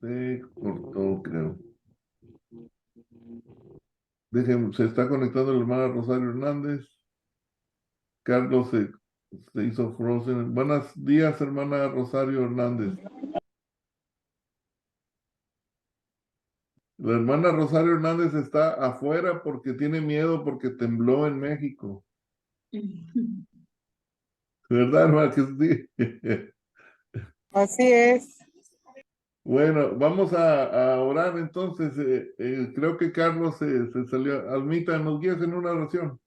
Se cortó, creo. Se está conectando la hermana Rosario Hernández. Carlos se hizo frozen. Buenos días, hermana Rosario Hernández. La hermana Rosario Hernández está afuera porque tiene miedo porque tembló en México. ¿Verdad, hermana? Que sí. Así es. Bueno, vamos a orar entonces. Creo que Carlos se salió. Almita, ¿nos guías en una oración?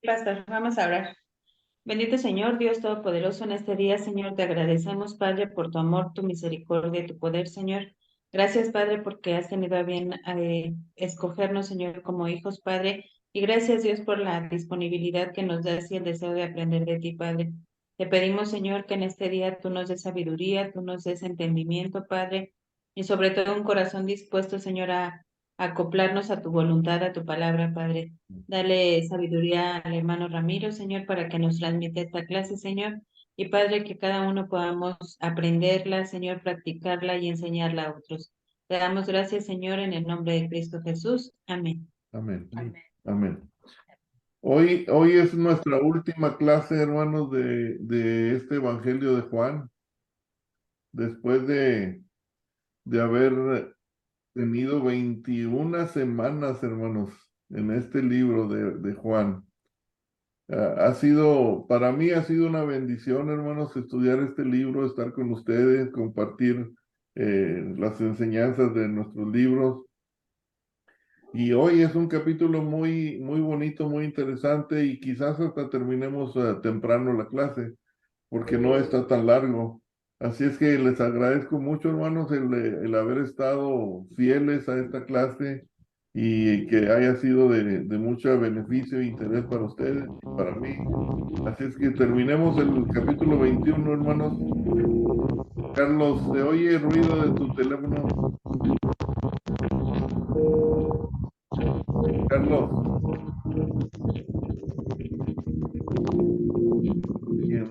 Pastor, vamos a orar. Bendito Señor, Dios Todopoderoso, en este día, Señor, te agradecemos, Padre, por tu amor, tu misericordia y tu poder, Señor. Gracias, Padre, porque has tenido a bien escogernos, Señor, como hijos, Padre. Y gracias, Dios, por la disponibilidad que nos das y el deseo de aprender de ti, Padre. Te pedimos, Señor, que en este día tú nos des sabiduría, tú nos des entendimiento, Padre, y sobre todo un corazón dispuesto, Señor, a acoplarnos a tu voluntad, a tu palabra, Padre. Dale sabiduría al hermano Ramiro, Señor, para que nos transmita esta clase, Señor. Y Padre, que cada uno podamos aprenderla, Señor, practicarla y enseñarla a otros. Te damos gracias, Señor, en el nombre de Cristo Jesús. Amén. Amén. Amén. Amén. Hoy es nuestra última clase, hermanos, de este Evangelio de Juan. Después de haber tenido 21 semanas, hermanos, en este libro de Juan. Para mí ha sido una bendición, hermanos, estudiar este libro, estar con ustedes, compartir las enseñanzas de nuestros libros. Y hoy es un capítulo muy, muy bonito, muy interesante y quizás hasta terminemos temprano la clase, porque no está tan largo. Así es que les agradezco mucho, hermanos, el haber estado fieles a esta clase y que haya sido de mucho beneficio e interés para ustedes y para mí. Así es que terminemos el capítulo 21, hermanos. Carlos, ¿se oye el ruido de tu teléfono? Carlos. Bien.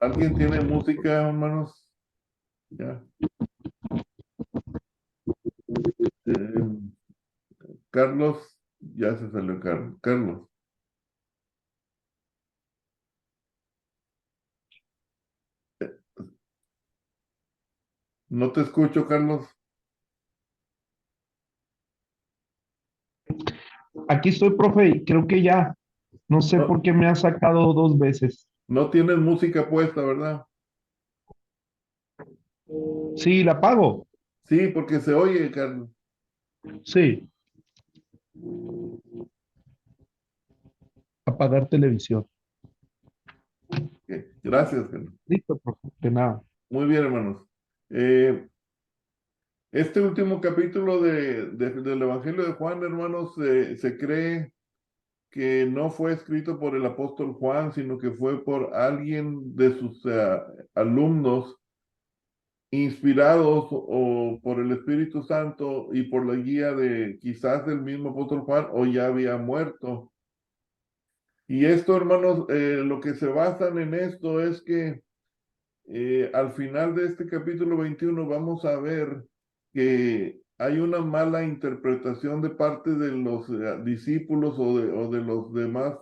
¿Alguien tiene música, hermanos? Ya. Eh, Carlos, ya se salió Carlos. Carlos. No te escucho, Carlos. Aquí estoy, profe, y creo que ya. No sé No, por qué me ha sacado 2 veces. no tienes música puesta, ¿verdad? Sí, la pago. Sí, porque se oye, Carlos. Sí, apagar televisión. Gracias, Carlos. Listo, profe. De nada. Muy bien, hermanos. Eh, este último capítulo del Evangelio de Juan, hermanos, se cree que no fue escrito por el apóstol Juan, sino que fue por alguien de sus alumnos inspirados o por el Espíritu Santo y por la guía de quizás del mismo apóstol Juan o ya había muerto. Y esto, hermanos, lo que se basan en esto es que al final de este capítulo 21 vamos a ver que hay una mala interpretación de parte de los discípulos o de los demás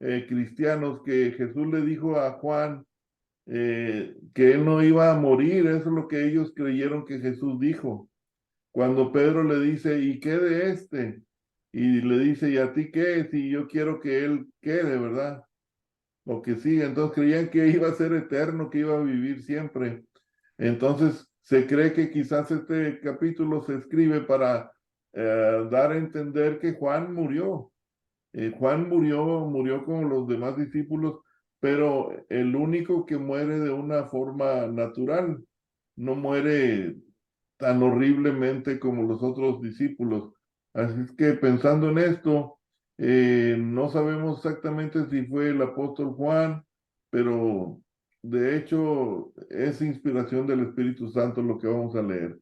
cristianos que Jesús le dijo a Juan que él no iba a morir. Eso es lo que ellos creyeron que Jesús dijo. Cuando Pedro le dice, ¿y qué de este? Y le dice, ¿y a ti qué? Si yo quiero que él quede, ¿verdad? O que siga. Entonces creían que iba a ser eterno, que iba a vivir siempre. Entonces se cree que quizás este capítulo se escribe para dar a entender que Juan murió. Juan murió como los demás discípulos, pero el único que muere de una forma natural, no muere tan horriblemente como los otros discípulos. Así es que pensando en esto, no sabemos exactamente si fue el apóstol Juan, pero de hecho es inspiración del Espíritu Santo lo que vamos a leer.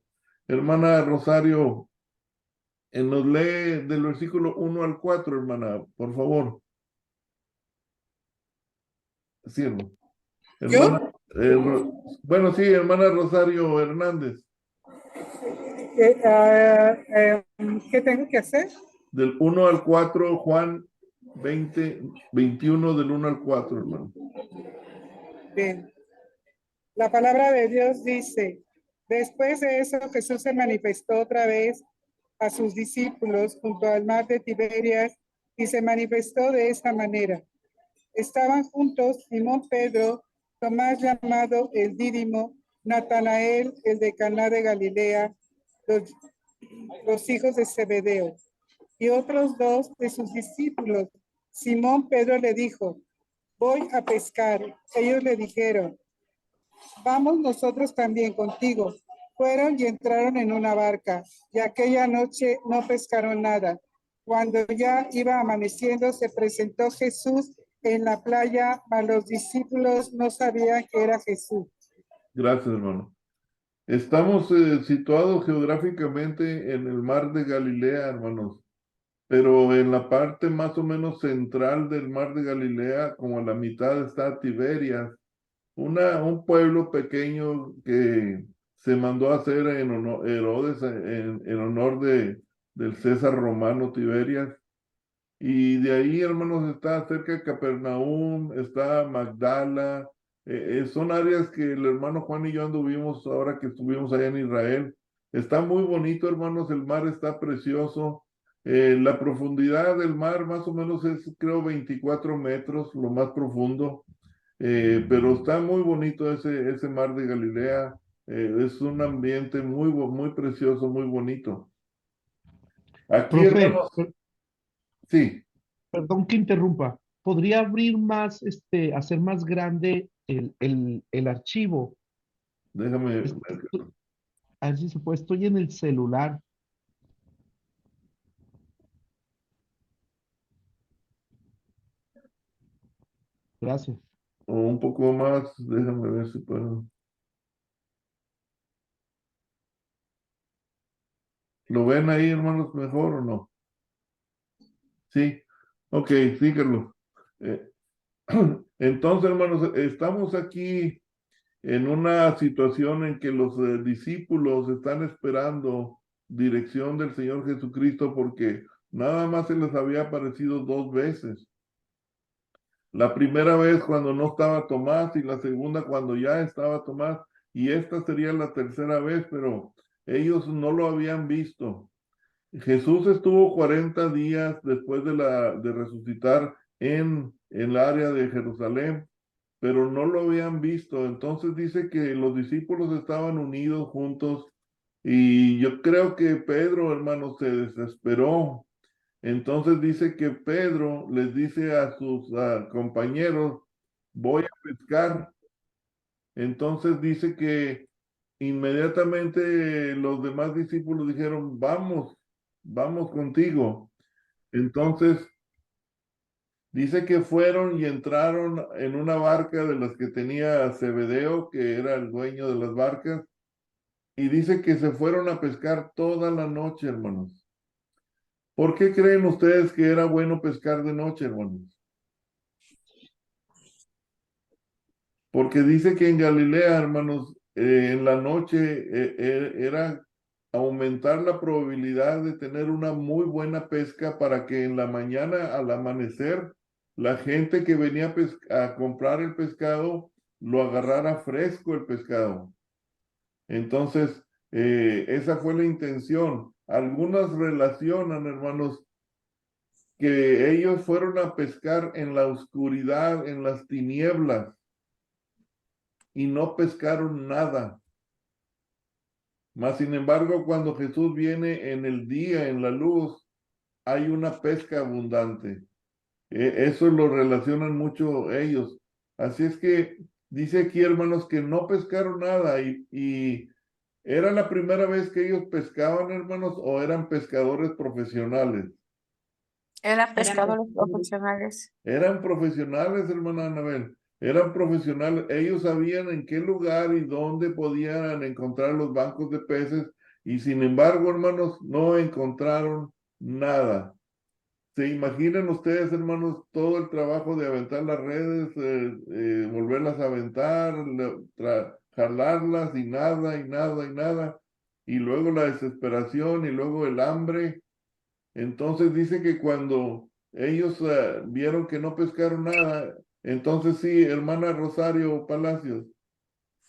Hermana Rosario, nos lee del versículo 1 al 4, hermana, por favor. Siervo. ¿Yo? Hermana, Bueno, sí, hermana Rosario Hernández, ¿Qué tengo que hacer? del 1 al 4, Juan 20, 21, del 1 al 4, hermano. Bien. La palabra de Dios dice, después de eso Jesús se manifestó otra vez a sus discípulos junto al mar de Tiberias y se manifestó de esta manera. Estaban juntos Simón Pedro, Tomás llamado el Dídimo, Natanael, el de Caná de Galilea, los hijos de Zebedeo, y otros dos de sus discípulos. Simón Pedro le dijo, voy a pescar. Ellos le dijeron, vamos nosotros también contigo. Fueron y entraron en una barca, y aquella noche no pescaron nada. Cuando ya iba amaneciendo, se presentó Jesús en la playa, mas los discípulos no sabían que era Jesús. Gracias, hermano. Estamos situados geográficamente en el mar de Galilea, hermanos, pero en la parte más o menos central del mar de Galilea, como a la mitad, está Tiberias, un pueblo pequeño que se mandó a hacer en honor, Herodes en honor del César romano Tiberias. Y de ahí, hermanos, está cerca de Capernaum, está Magdala, son áreas que el hermano Juan y yo anduvimos ahora que estuvimos allá en Israel. Está muy bonito, hermanos, el mar está precioso. La profundidad del mar más o menos es, creo, 24 metros, lo más profundo. Pero está muy bonito ese mar de Galilea. Es un ambiente muy precioso, muy bonito. Aquí, Profe, hermanos, sí, perdón que interrumpa. ¿Podría abrir más, hacer más grande el archivo? déjame Es- ver. esto- a ver si se puede. Estoy en el celular. Gracias. O un poco más, déjame ver si puedo. ¿Lo ven ahí, hermanos, mejor o no? Sí, ok, sí, Carlos. Eh, entonces, hermanos, estamos aquí en una situación en que los discípulos están esperando dirección del Señor Jesucristo porque nada más se les había aparecido 2 veces. La primera vez cuando no estaba Tomás y la segunda cuando ya estaba Tomás y esta sería la tercera vez, pero ellos no lo habían visto. Jesús estuvo 40 días después de resucitar en el área de Jerusalén, pero no lo habían visto. Entonces dice que los discípulos estaban unidos juntos y yo creo que Pedro, hermano, se desesperó. Entonces dice que Pedro les dice a sus compañeros, voy a pescar. Entonces dice que inmediatamente los demás discípulos dijeron, vamos contigo. Entonces dice que fueron y entraron en una barca de las que tenía Zebedeo, que era el dueño de las barcas, y dice que se fueron a pescar toda la noche, hermanos. ¿Por qué creen ustedes que era bueno pescar de noche, hermanos? Porque dice que en Galilea, hermanos, en la noche era aumentar la probabilidad de tener una muy buena pesca para que en la mañana al amanecer la gente que venía a comprar el pescado lo agarrara fresco el pescado. Entonces, esa fue la intención. Algunas relacionan, hermanos, que ellos fueron a pescar en la oscuridad, en las tinieblas y no pescaron nada. Mas, sin embargo, cuando Jesús viene en el día, en la luz, hay una pesca abundante. Eso lo relacionan mucho ellos. Así es que dice aquí, hermanos, que no pescaron nada y ¿era la primera vez que ellos pescaban, hermanos, o eran pescadores profesionales? Eran Eran pescadores pescadores. profesionales. Eran profesionales, hermana Anabel. Eran profesionales. Ellos sabían en qué lugar y dónde podían encontrar los bancos de peces y sin embargo, hermanos, no encontraron nada. ¿Se imaginan ustedes, hermanos, todo el trabajo de aventar las redes, volverlas a aventar, jalarlas y nada, y nada, y nada? Y luego la desesperación y luego el hambre. Entonces dice que cuando ellos vieron que no pescaron nada, entonces sí, hermana Rosario Palacios.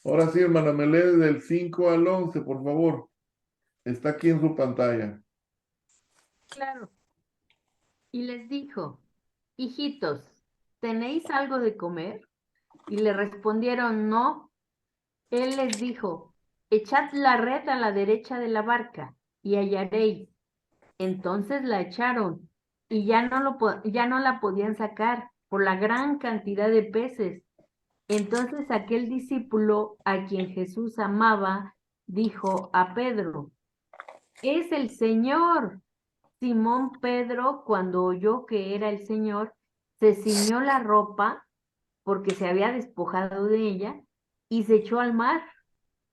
Ahora sí, hermana, me lee del 5 al 11, por favor. Está aquí en su pantalla. Claro. Y les dijo, hijitos, ¿tenéis algo de comer? Y le respondieron, no. Él les dijo, echad la red a la derecha de la barca y hallaréis. Entonces la echaron y ya no la podían sacar por la gran cantidad de peces. Entonces aquel discípulo a quien Jesús amaba dijo a Pedro, es el Señor. Simón Pedro, cuando oyó que era el Señor, se ciñó la ropa porque se había despojado de ella y se echó al mar.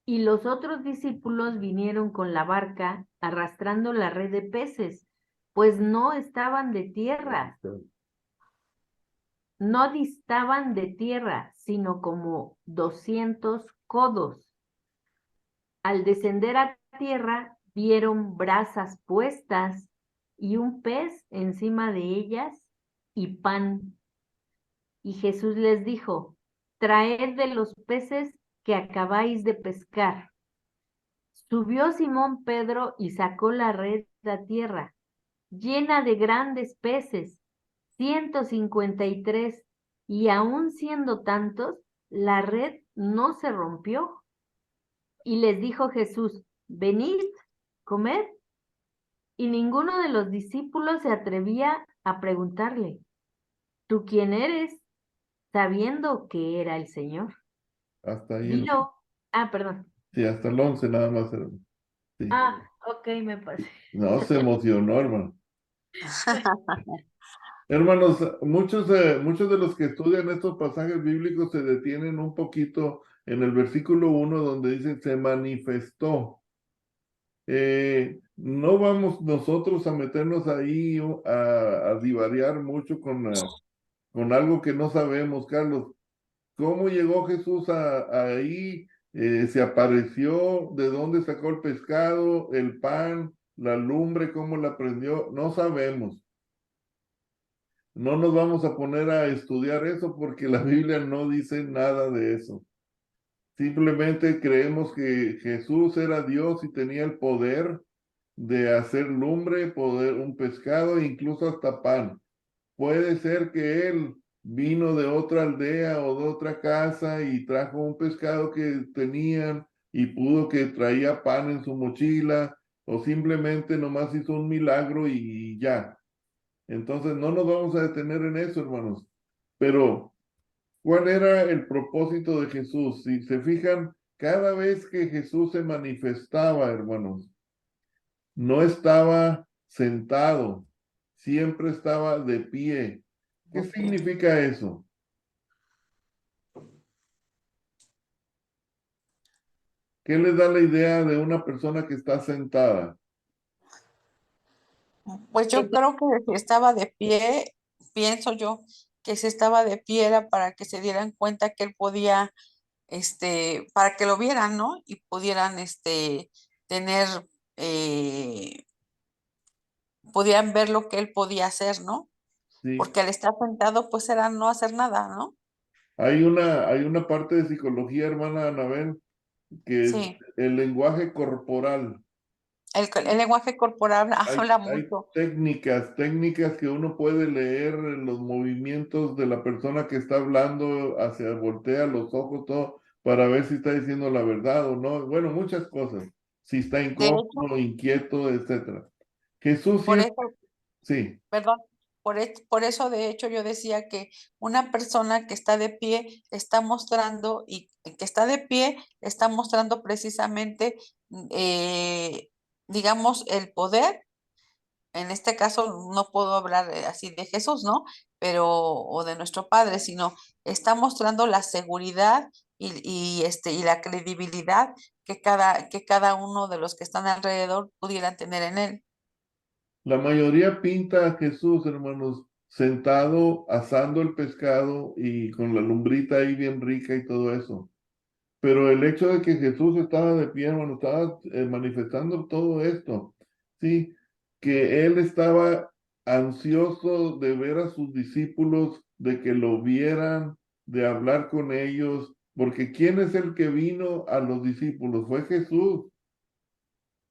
Y los otros discípulos vinieron con la barca arrastrando la red de peces, pues no estaban de tierra, no distaban de tierra, sino como 200 codos. Al descender a tierra, vieron brasas puestas y un pez encima de ellas y pan. Y Jesús les dijo, traed de los peces que acabáis de pescar. Subió Simón Pedro y sacó la red a tierra, llena de grandes peces, 153, y aun siendo tantos, la red no se rompió. Y les dijo Jesús, venid, comed. Y ninguno de los discípulos se atrevía a preguntarle, ¿tú quién eres? Sabiendo que era el Señor. Hasta ahí. Vino, perdón. Sí, hasta el 11 nada más. Sí. Ok, me pasé. No, se emocionó, hermano. Hermanos, muchos de los que estudian estos pasajes bíblicos se detienen un poquito en el versículo 1 donde dice, se manifestó. No vamos nosotros a meternos ahí a divariar mucho con algo que no sabemos, Carlos. ¿Cómo llegó Jesús ahí? ¿Se apareció? ¿De dónde sacó el pescado, el pan, la lumbre? ¿Cómo la prendió? No sabemos. No nos vamos a poner a estudiar eso porque la Biblia no dice nada de eso. Simplemente creemos que Jesús era Dios y tenía el poder de hacer lumbre, un pescado e incluso hasta pan. Puede ser que él vino de otra aldea o de otra casa y trajo un pescado que tenían y pudo que traía pan en su mochila o simplemente nomás hizo un milagro y ya. Entonces no nos vamos a detener en eso, hermanos. Pero, ¿cuál era el propósito de Jesús? Si se fijan, cada vez que Jesús se manifestaba, hermanos, no estaba sentado, siempre estaba de pie. ¿Qué significa eso? ¿Qué les da la idea de una persona que está sentada? Pues yo creo que si estaba de pie, pienso yo que si estaba de pie era para que se dieran cuenta que él podía, para que lo vieran, ¿no? Y pudieran, tener, eh, pudieran ver lo que él podía hacer, ¿no? Sí. Porque al estar sentado, pues era no hacer nada, ¿no? Hay una parte de psicología, hermana Anabel, que es Sí, el lenguaje corporal. el lenguaje corporal habla Hay mucho. técnicas que uno puede leer en los movimientos de la persona que está hablando, voltea los ojos, todo, para ver si está diciendo la verdad o no. Bueno, muchas cosas. Si está De hecho, incómodo, inquieto, etcétera. Jesús por siempre, eso, sí, perdón, por eso de hecho yo decía que una persona que está de pie está mostrando y que está de pie está mostrando precisamente, digamos, el poder. En este caso no puedo hablar así de Jesús, ¿no? Pero, o de nuestro Padre, sino está mostrando la seguridad y la credibilidad que cada uno de los que están alrededor pudieran tener en él. La mayoría pinta a Jesús, hermanos, sentado, asando el pescado y con la lumbrita ahí bien rica y todo eso. Pero el hecho de que Jesús estaba de pie, hermano, estaba manifestando todo esto, ¿sí? Que él estaba ansioso de ver a sus discípulos, de que lo vieran, de hablar con ellos, porque ¿quién es el que vino a los discípulos? Fue Jesús.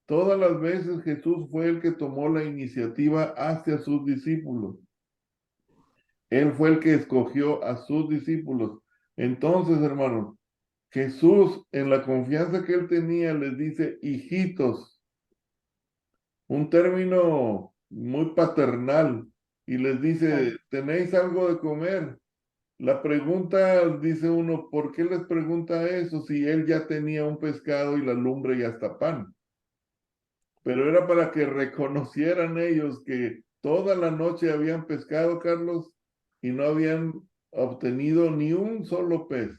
Todas las veces Jesús fue el que tomó la iniciativa hacia sus discípulos. Él fue el que escogió a sus discípulos. Entonces, hermanos, Jesús, en la confianza que él tenía, les dice, hijitos, un término muy paternal, y les dice, ¿tenéis algo de comer? La pregunta, dice uno, ¿por qué les pregunta eso si él ya tenía un pescado y la lumbre y hasta pan? Pero era para que reconocieran ellos que toda la noche habían pescado, Carlos, y no habían obtenido ni un solo pez.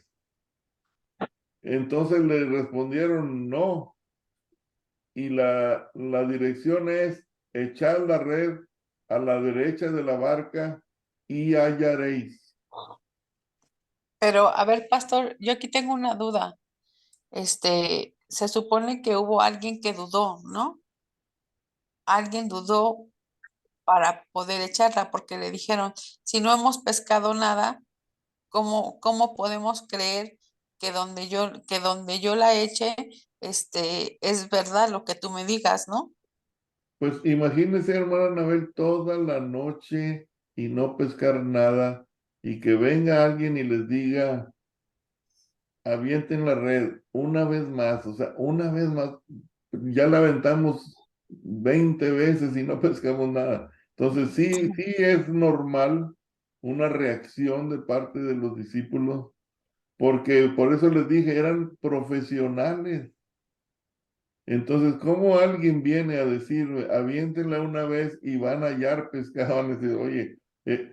Entonces le respondieron no, y la dirección es echar la red a la derecha de la barca y hallaréis. Pero, a ver, pastor, yo aquí tengo una duda. Se supone que hubo alguien que dudó, ¿no? Alguien dudó para poder echarla porque le dijeron, si no hemos pescado nada, ¿cómo podemos creer que donde yo la eche, es verdad lo que tú me digas, ¿no? Pues imagínense, hermana Anabel, toda la noche y no pescar nada, y que venga alguien y les diga, avienten la red una vez más, o sea, una vez más, ya la aventamos 20 veces y no pescamos nada. Entonces, sí es normal una reacción de parte de los discípulos, porque por eso les dije, eran profesionales. Entonces, ¿cómo alguien viene a decir, aviéntenla una vez y van a hallar pescado? Van a decir, oye,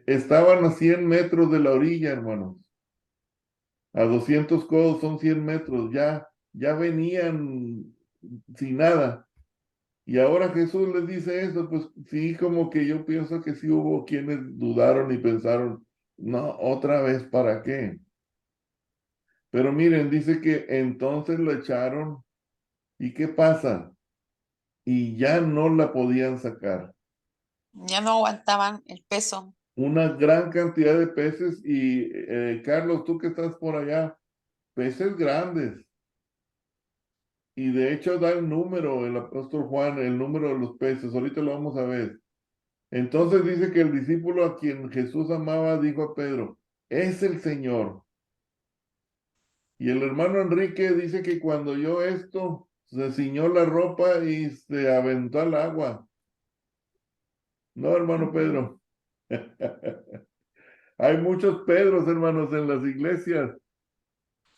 estaban a 100 metros de la orilla, hermanos. A 200 codos son 100 metros, ya venían sin nada. Y ahora Jesús les dice eso, pues sí, como que yo pienso que sí hubo quienes dudaron y pensaron, no, otra vez, ¿para qué? Pero miren, dice que entonces la echaron, ¿y qué pasa? Y ya no la podían sacar. Ya no aguantaban el peso. Una gran cantidad de peces y, Carlos, tú que estás por allá, peces grandes. Y de hecho da el número, el apóstol Juan, el número de los peces. Ahorita lo vamos a ver. Entonces dice que el discípulo a quien Jesús amaba dijo a Pedro, es el Señor. Y el hermano Enrique dice que cuando oyó esto, se ciñó la ropa y se aventó al agua. No, hermano Pedro. Hay muchos Pedros, hermanos, en las iglesias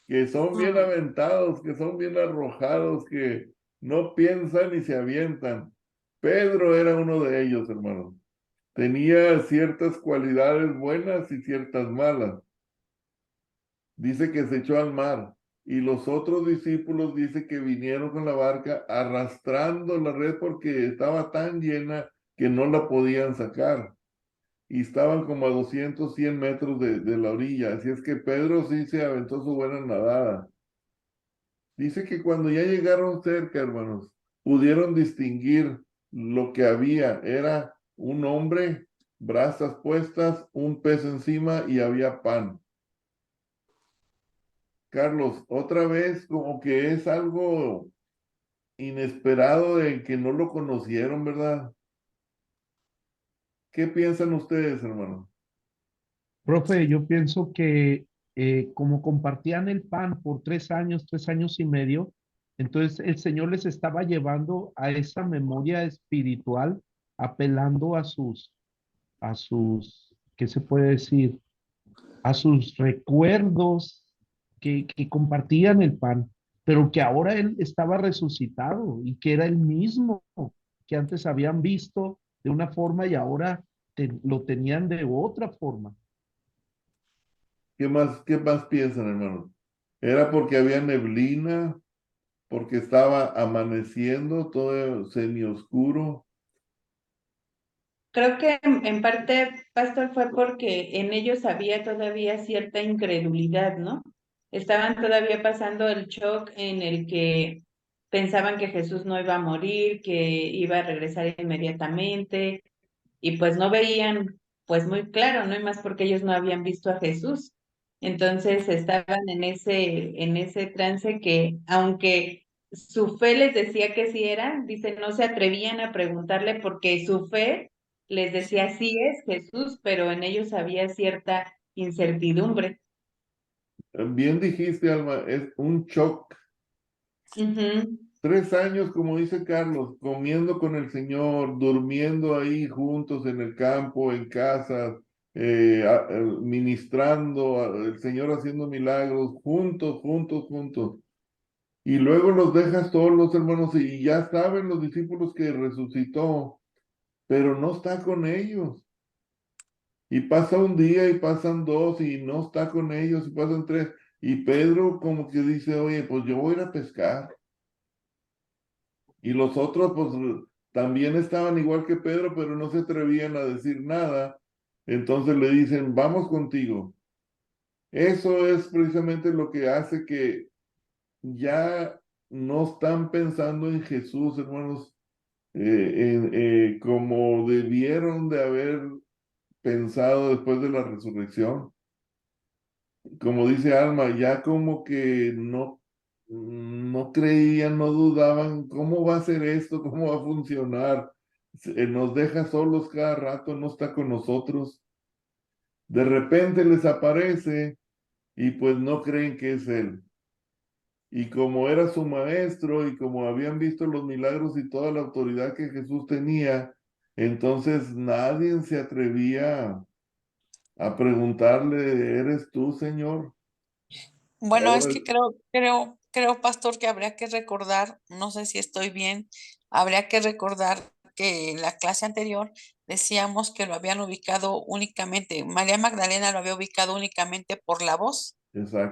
que son bien aventados, que son bien arrojados, que no piensan y se avientan. Pedro era uno de ellos, hermano. Tenía ciertas cualidades buenas y ciertas malas. Dice que se echó al mar y los otros discípulos dice que vinieron con la barca arrastrando la red porque estaba tan llena que no la podían sacar. Y estaban como a 200, 100 metros de la orilla. Así es que Pedro sí se aventó su buena nadada. Dice que cuando ya llegaron cerca, hermanos, pudieron distinguir lo que había. Era un hombre, brasas puestas, un pez encima y había pan. Carlos, otra vez como que es algo inesperado de que no lo conocieron, ¿verdad? ¿Qué piensan ustedes, hermano? Profe, yo pienso que como compartían el pan por 3 años, 3 años y medio, entonces el Señor les estaba llevando a esa memoria espiritual, apelando a sus, ¿qué se puede decir? A sus recuerdos que compartían el pan, pero que ahora Él estaba resucitado y que era el mismo que antes habían visto de una forma y ahora lo tenían de otra forma. ¿Qué más piensan, hermano? ¿Era porque había neblina? ¿Porque estaba amaneciendo todo semioscuro? Creo que en parte, Pastor, fue porque en ellos había todavía cierta incredulidad, ¿no? Estaban todavía pasando el shock en el que pensaban que Jesús no iba a morir, que iba a regresar inmediatamente, y pues no veían pues muy claro, ¿no? Y más porque ellos no habían visto a Jesús. Entonces estaban en ese trance que, aunque su fe les decía que sí era, dice, no se atrevían a preguntarle porque su fe les decía sí es Jesús, pero en ellos había cierta incertidumbre. Bien dijiste, Alma, es un shock. Ujú. 3 años, como dice Carlos, comiendo con el Señor, durmiendo ahí juntos en el campo, en casa, ministrando, el Señor haciendo milagros, juntos, juntos, juntos. Y luego los dejas todos los hermanos y ya saben los discípulos que resucitó, pero no está con ellos. Y pasa un día y pasan dos y no está con ellos y pasan tres. Y Pedro como que dice, oye, pues yo voy a ir a pescar. Y los otros, pues, también estaban igual que Pedro, pero no se atrevían a decir nada. Entonces le dicen, vamos contigo. Eso es precisamente lo que hace que ya no están pensando en Jesús, hermanos, como debieron de haber pensado después de la resurrección. Como dice Alma, ya como que no creían, no dudaban, ¿cómo va a ser esto? ¿Cómo va a funcionar? Nos deja solos cada rato, no está con nosotros. De repente les aparece y pues no creen que es Él. Y como era su maestro y como habían visto los milagros y toda la autoridad que Jesús tenía, entonces nadie se atrevía a preguntarle, ¿eres tú, Señor? Bueno, es Ahora, que creo, Pastor, que habría que recordar, no sé si estoy bien, habría que recordar que en la clase anterior decíamos que lo habían ubicado únicamente, María Magdalena lo había ubicado únicamente por la voz,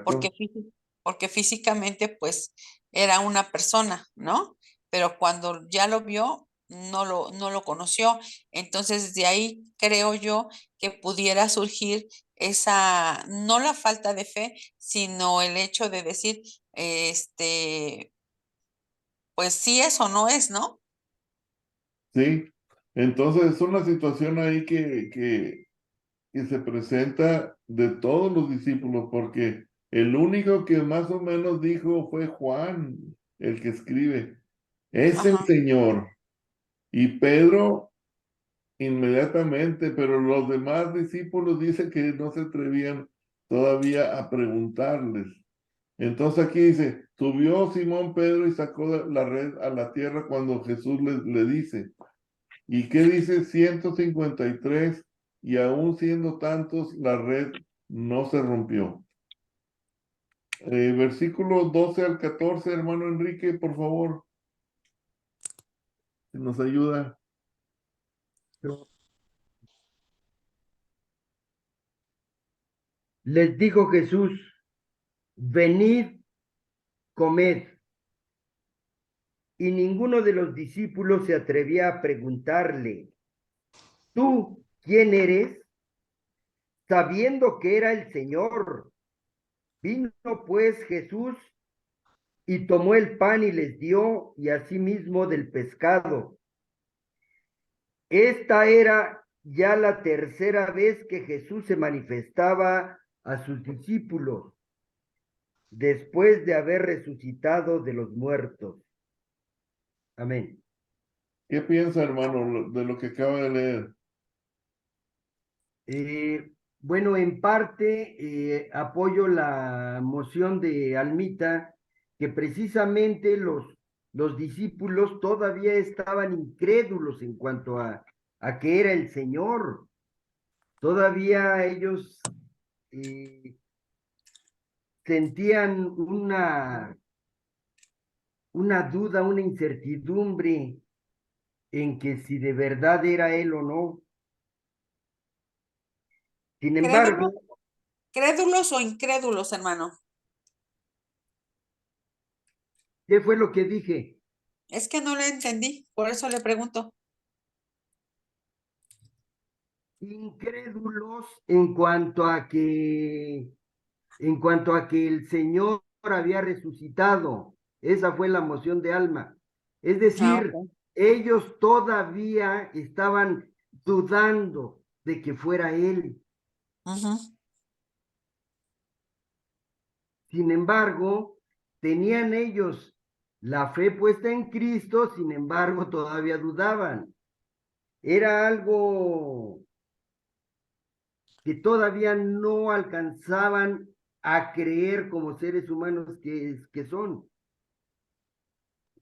porque, exacto. porque físicamente pues era una persona, ¿no? Pero cuando ya lo vio, no lo conoció. Entonces de ahí creo yo que pudiera surgir esa, no la falta de fe, sino el hecho de decir, pues sí es o no es, ¿no? Sí, entonces es una situación ahí que se presenta de todos los discípulos, porque el único que más o menos dijo fue Juan, el que escribe, es el Ajá. Señor. Y Pedro inmediatamente, pero los demás discípulos dicen que no se atrevían todavía a preguntarles. Entonces aquí dice, subió Simón Pedro y sacó la red a la tierra cuando Jesús le dice. ¿Y qué dice 153? Y aún siendo tantos, la red no se rompió. Versículo 12 al 14, hermano Enrique, por favor, si nos ayuda. Les dijo Jesús, venid, comed. Y ninguno de los discípulos se atrevía a preguntarle, ¿tú quién eres? Sabiendo que era el Señor. Vino pues Jesús y tomó el pan y les dio, y asimismo del pescado. Esta era ya la tercera vez que Jesús se manifestaba a sus discípulos, después de haber resucitado de los muertos. Amén. ¿Qué piensa, hermano, de lo que acaba de leer? Bueno, en parte apoyo la moción de Almita, que precisamente los discípulos todavía estaban incrédulos en cuanto a que era el Señor. Todavía ellos sentían una duda, una incertidumbre en que si de verdad era Él o no. Sin Crédulos, embargo, crédulos o incrédulos, hermano. ¿qué fue lo que dije? Es que no le entendí, por eso le pregunto. incrédulos en cuanto a que el Señor había resucitado. Esa fue la moción de Alma. Es decir, ok. ellos todavía estaban dudando de que fuera Él. Ujú. Sin embargo, tenían ellos la fe puesta en Cristo, sin embargo, todavía dudaban. Era algo que todavía no alcanzaban a creer como seres humanos que son.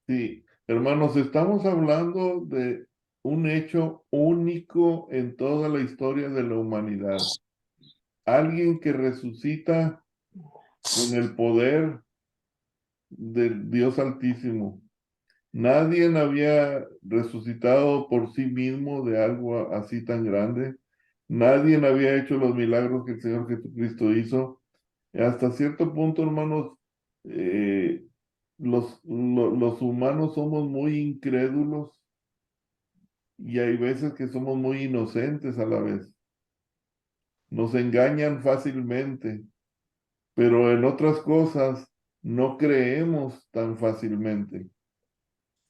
Sí, hermanos, estamos hablando de un hecho único en toda la historia de la humanidad. Alguien que resucita con el poder del Dios Altísimo. Nadie había resucitado por sí mismo de algo así tan grande. Nadie había hecho los milagros que el Señor Jesucristo hizo. Hasta cierto punto, hermanos, los humanos somos muy incrédulos y hay veces que somos muy inocentes a la vez. Nos engañan fácilmente, pero en otras cosas no creemos tan fácilmente.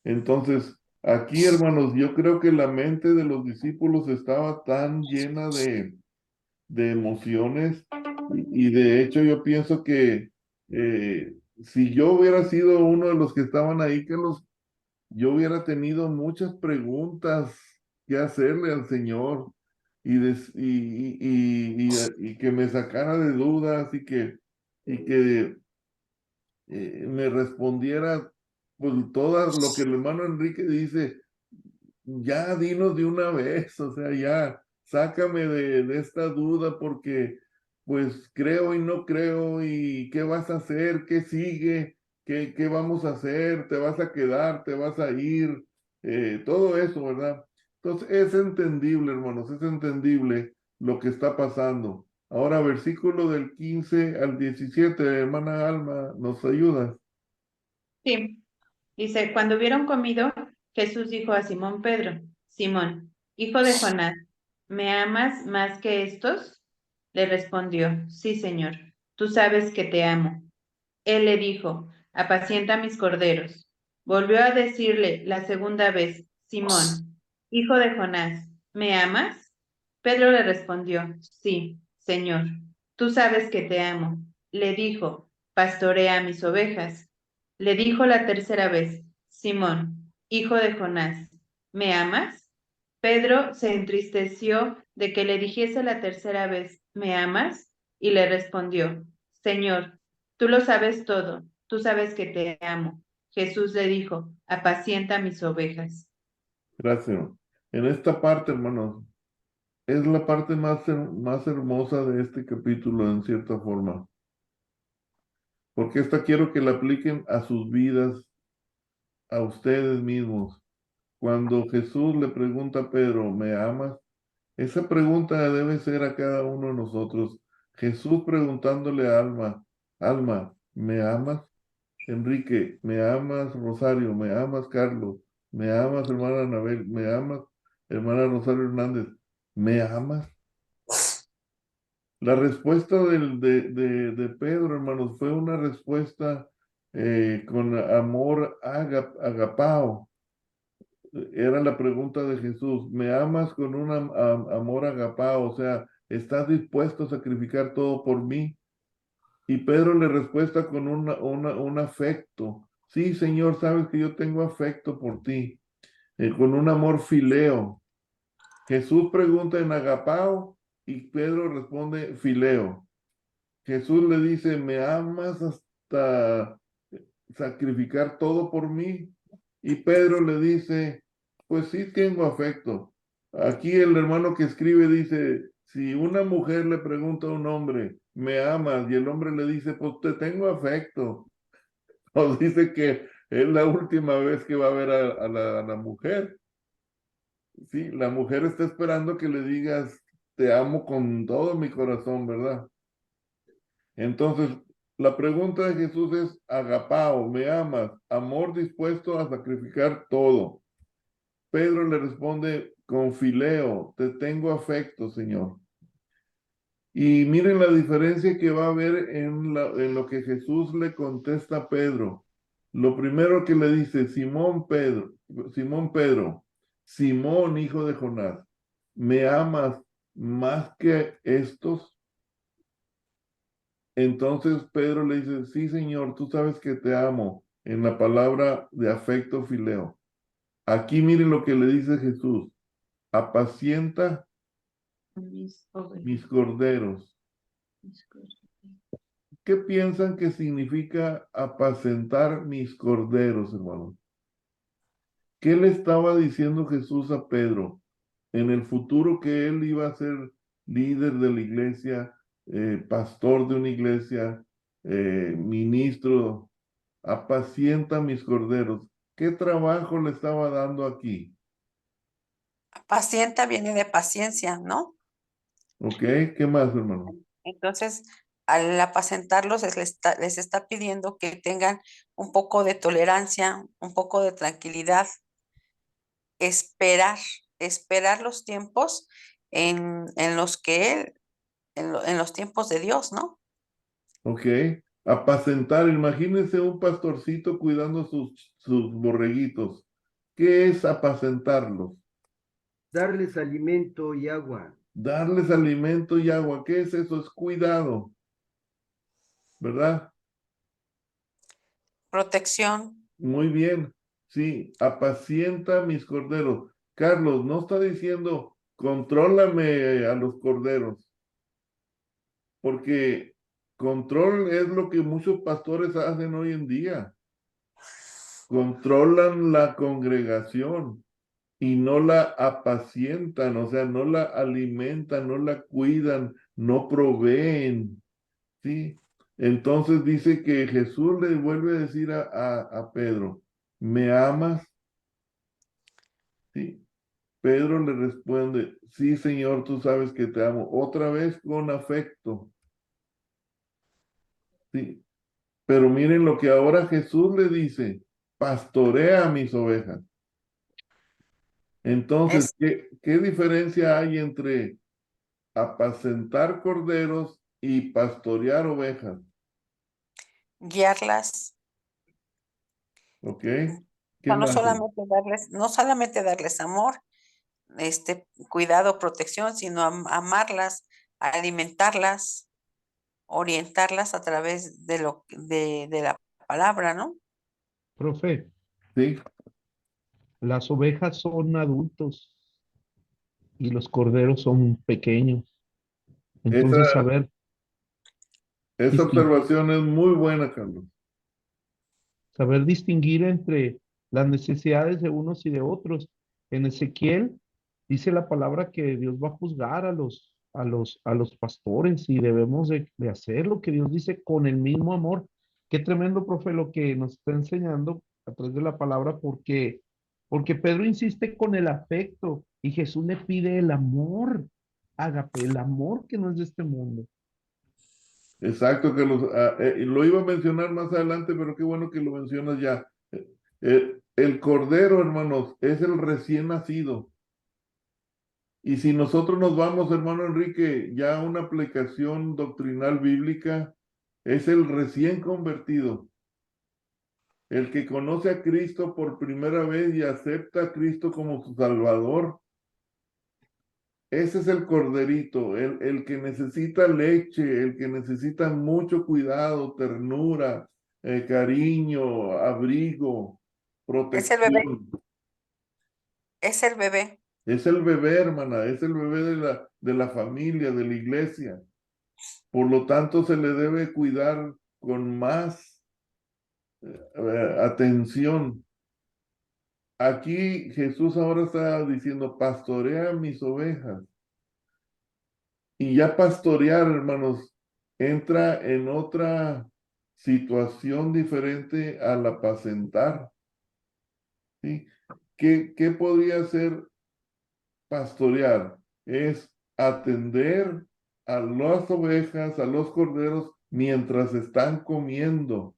Entonces, aquí, hermanos, yo creo que la mente de los discípulos estaba tan llena de emociones y de hecho yo pienso que si yo hubiera sido uno de los que estaban ahí, yo hubiera tenido muchas preguntas que hacerle al Señor y que me sacara de dudas y que me respondiera pues todo lo que el hermano Enrique dice, ya dinos de una vez, o sea, ya sácame de esta duda porque pues creo y no creo y qué vas a hacer, qué sigue, qué vamos a hacer, te vas a quedar, te vas a ir, todo eso, ¿verdad? Entonces es entendible, hermanos, es entendible lo que está pasando. Ahora, versículo del 15 al 17, hermana Alma, ¿nos ayuda? Sí, dice, cuando hubieron comido, Jesús dijo a Simón Pedro, Simón, hijo de Jonás, ¿me amas más que estos? Le respondió, sí, Señor, tú sabes que te amo. Él le dijo, apacienta mis corderos. Volvió a decirle la segunda vez, Simón, hijo de Jonás, ¿me amas? Pedro le respondió, sí, Señor, tú sabes que te amo. Le dijo, pastorea mis ovejas. Le dijo la tercera vez, Simón, hijo de Jonás, ¿me amas? Pedro se entristeció de que le dijese la tercera vez, ¿me amas? Y le respondió, Señor, tú lo sabes todo, tú sabes que te amo. Jesús le dijo, apacienta mis ovejas. Gracias, hermano. En esta parte, hermanos, es la parte más hermosa de este capítulo, en cierta forma, porque esta quiero que la apliquen a sus vidas, a ustedes mismos. Cuando Jesús le pregunta a Pedro, ¿me amas? Esa pregunta debe ser a cada uno de nosotros. Jesús preguntándole a Alma, Alma, ¿me amas? Enrique, ¿me amas? Rosario, ¿me amas? Carlos, ¿me amas, hermana Anabel? ¿Me amas, hermana Rosario Hernández? ¿Me amas? La respuesta de Pedro, hermanos, fue una respuesta con amor agapao. Era la pregunta de Jesús, ¿me amas con un amor agapao? O sea, ¿estás dispuesto a sacrificar todo por mí? Y Pedro le respuesta con un afecto. Sí, Señor, sabes que yo tengo afecto por ti, con un amor fileo. Jesús pregunta en agapao y Pedro responde fileo. Jesús le dice, ¿me amas hasta sacrificar todo por mí? Y Pedro le dice, pues sí tengo afecto. Aquí el hermano que escribe dice, si una mujer le pregunta a un hombre, ¿me amas? Y el hombre le dice, pues te tengo afecto. Nos dice que es la última vez que va a ver a la mujer. Sí, la mujer está esperando que le digas, te amo con todo mi corazón, ¿verdad? Entonces, la pregunta de Jesús es, agapao, ¿me amas? Amor dispuesto a sacrificar todo. Pedro le responde con fileo, te tengo afecto, Señor. Y miren la diferencia que va a haber en lo que Jesús le contesta a Pedro. Lo primero que le dice, Simón Pedro, Simón, hijo de Jonás, ¿me amas más que estos? Entonces Pedro le dice, sí, Señor, tú sabes que te amo, en la palabra de afecto fileo. Aquí miren lo que le dice Jesús, apacienta Mis ovejas, mis corderos. mis corderos. ¿Qué piensan que significa apacentar mis corderos, hermano? ¿Qué le estaba diciendo Jesús a Pedro en el futuro que él iba a ser líder de la iglesia, pastor de una iglesia, ministro? Apacienta mis corderos. ¿Qué trabajo le estaba dando aquí? Pacienta viene de paciencia, ¿no? ¿Ok? ¿Qué más, hermano? Entonces, al apacentarlos, les está pidiendo que tengan un poco de tolerancia, un poco de tranquilidad, esperar los tiempos en los que Él, en los tiempos de Dios, ¿no? ¿Ok? Apacentar, imagínense un pastorcito cuidando sus borreguitos. ¿Qué es apacentarlos? Darles alimento y agua. Darles alimento y agua. ¿Qué es eso? Es cuidado, ¿verdad? Protección. Muy bien. Sí, apacienta mis corderos. Carlos, no está diciendo contrólame a los corderos, porque control es lo que muchos pastores hacen hoy en día. Controlan la congregación y no la apacientan, o sea, no la alimentan, no la cuidan, no proveen, ¿sí? Entonces dice que Jesús le vuelve a decir a Pedro, ¿me amas? Sí. Pedro le responde, sí, Señor, tú sabes que te amo. Otra vez con afecto. Sí. Pero miren lo que ahora Jesús le dice, pastorea mis ovejas. Entonces, Es ¿qué diferencia hay entre apacentar corderos y pastorear ovejas? guiarlas. ¿Ok? O ¿Qué sea, más? no solamente darles amor, cuidado, protección, sino amarlas, alimentarlas, orientarlas a través de la palabra, ¿no? Profe, Sí, las ovejas son adultos y los corderos son pequeños. Entonces, esa, saber esa distinguir, observación es muy buena, Carlos. saber distinguir entre las necesidades de unos y de otros. En Ezequiel dice la palabra que Dios va a juzgar a los pastores y debemos de hacer lo que Dios dice con el mismo amor. Qué tremendo, profe, lo que nos está enseñando a través de la palabra, porque Pedro insiste con el afecto y Jesús le pide el amor, ágape, el amor que no es de este mundo. Exacto, que lo iba a mencionar más adelante, pero qué bueno que lo mencionas ya. El cordero, hermanos, es el recién nacido. Y si nosotros nos vamos, hermano Enrique, ya a una aplicación doctrinal bíblica, es el recién convertido, el que conoce a Cristo por primera vez y acepta a Cristo como su Salvador. Ese es el corderito, el que necesita leche, el que necesita mucho cuidado, ternura, cariño, abrigo, Es el bebé, protección. es el bebé. Es el bebé, hermana, es el bebé de la familia, de la iglesia. Por lo tanto, se le debe cuidar con más atención. Aquí Jesús ahora está diciendo, pastorea mis ovejas. Y ya pastorear, hermanos, entra en otra situación diferente al apacentar, ¿sí? ¿Qué podría ser pastorear? Es atender a las ovejas, a los corderos, mientras están comiendo,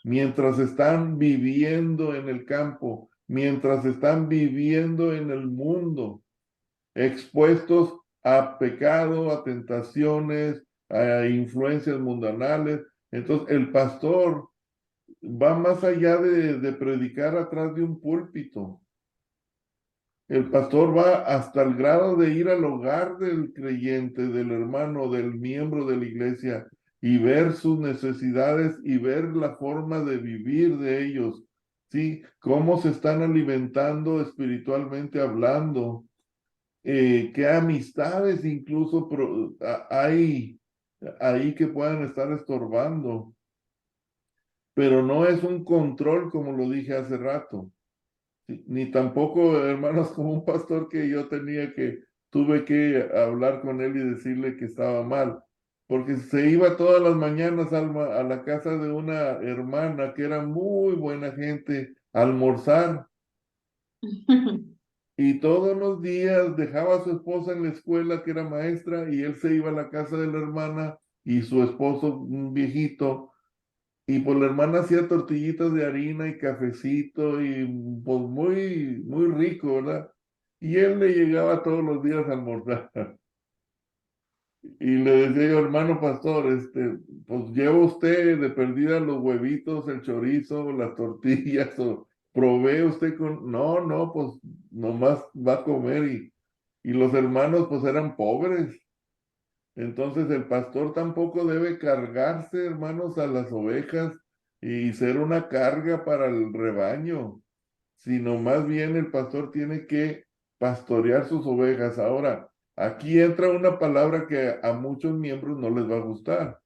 mientras están viviendo en el campo, mientras están viviendo en el mundo, expuestos a pecado, a tentaciones, a influencias mundanales. Entonces, el pastor va más allá de predicar atrás de un púlpito. El pastor va hasta el grado de ir al hogar del creyente, del hermano, del miembro de la iglesia y ver sus necesidades y ver la forma de vivir de ellos, ¿sí? Cómo se están alimentando espiritualmente hablando, qué amistades incluso hay ahí que puedan estar estorbando. Pero no es un control como lo dije hace rato. Ni tampoco, hermanos, como un pastor que yo tenía que tuve que hablar con él y decirle que estaba mal, porque se iba todas las mañanas a la casa de una hermana que era muy buena gente a almorzar y todos los días dejaba a su esposa en la escuela que era maestra y él se iba a la casa de la hermana y su esposo, un viejito, y pues la hermana hacía tortillitas de harina y cafecito y pues muy, muy rico, ¿verdad? Y él le llegaba todos los días a almorzar. Y le decía yo, hermano pastor, pues lleva usted de perdida los huevitos, el chorizo, las tortillas, o provee usted con... No, no, pues nomás va a comer y los hermanos pues eran pobres. Entonces el pastor tampoco debe cargarse, hermanos, a las ovejas y ser una carga para el rebaño, sino más bien el pastor tiene que pastorear sus ovejas. Ahora, aquí entra una palabra que a muchos miembros no les va a gustar.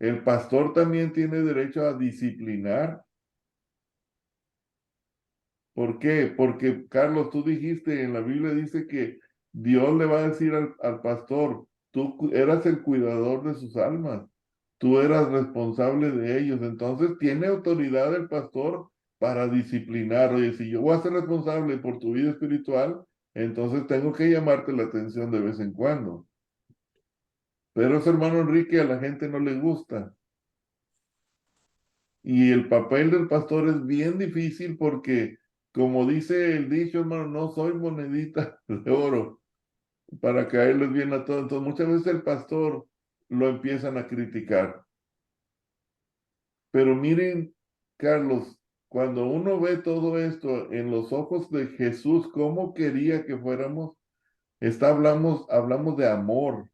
El pastor también tiene derecho a disciplinar. ¿Por qué? Porque, Carlos, tú dijiste, en la Biblia dice que Dios le va a decir al pastor, eras el cuidador de sus almas, tú eras responsable de ellos, entonces tiene autoridad el pastor para disciplinar. Oye, si yo voy a ser responsable por tu vida espiritual, entonces tengo que llamarte la atención de vez en cuando. Pero eso, hermano Enrique, a la gente no le gusta. Y el papel del pastor es bien difícil porque, como dice el dicho, hermano, no soy monedita de oro para caerles bien a todos. Entonces, muchas veces el pastor lo empiezan a criticar. Pero miren, Carlos, cuando uno ve todo esto en los ojos de Jesús, cómo quería que fuéramos, hablamos de amor.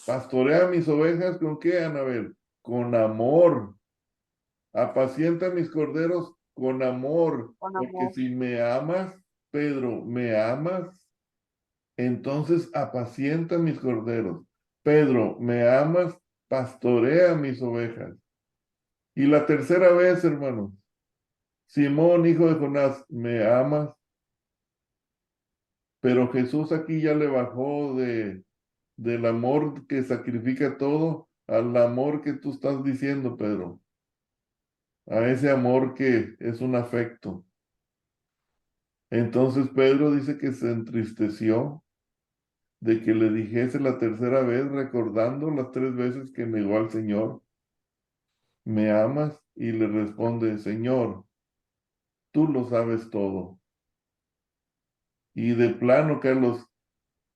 Pastorea mis ovejas, ¿con qué, Anabel? Con amor. Apacienta mis corderos con amor, Con porque amor. si me amas, Pedro, me amas, entonces apacienta mis corderos. Pedro, me amas, pastorea mis ovejas. Y la tercera vez, hermanos, Simón, hijo de Jonás, me amas, pero Jesús aquí ya le bajó del amor que sacrifica todo al amor que tú estás diciendo, Pedro, a ese amor que es un afecto. Entonces Pedro dice que se entristeció de que le dijese la tercera vez, recordando las 3 veces que negó al Señor, ¿me amas? Y le responde, Señor, tú lo sabes todo. Y de plano, Carlos,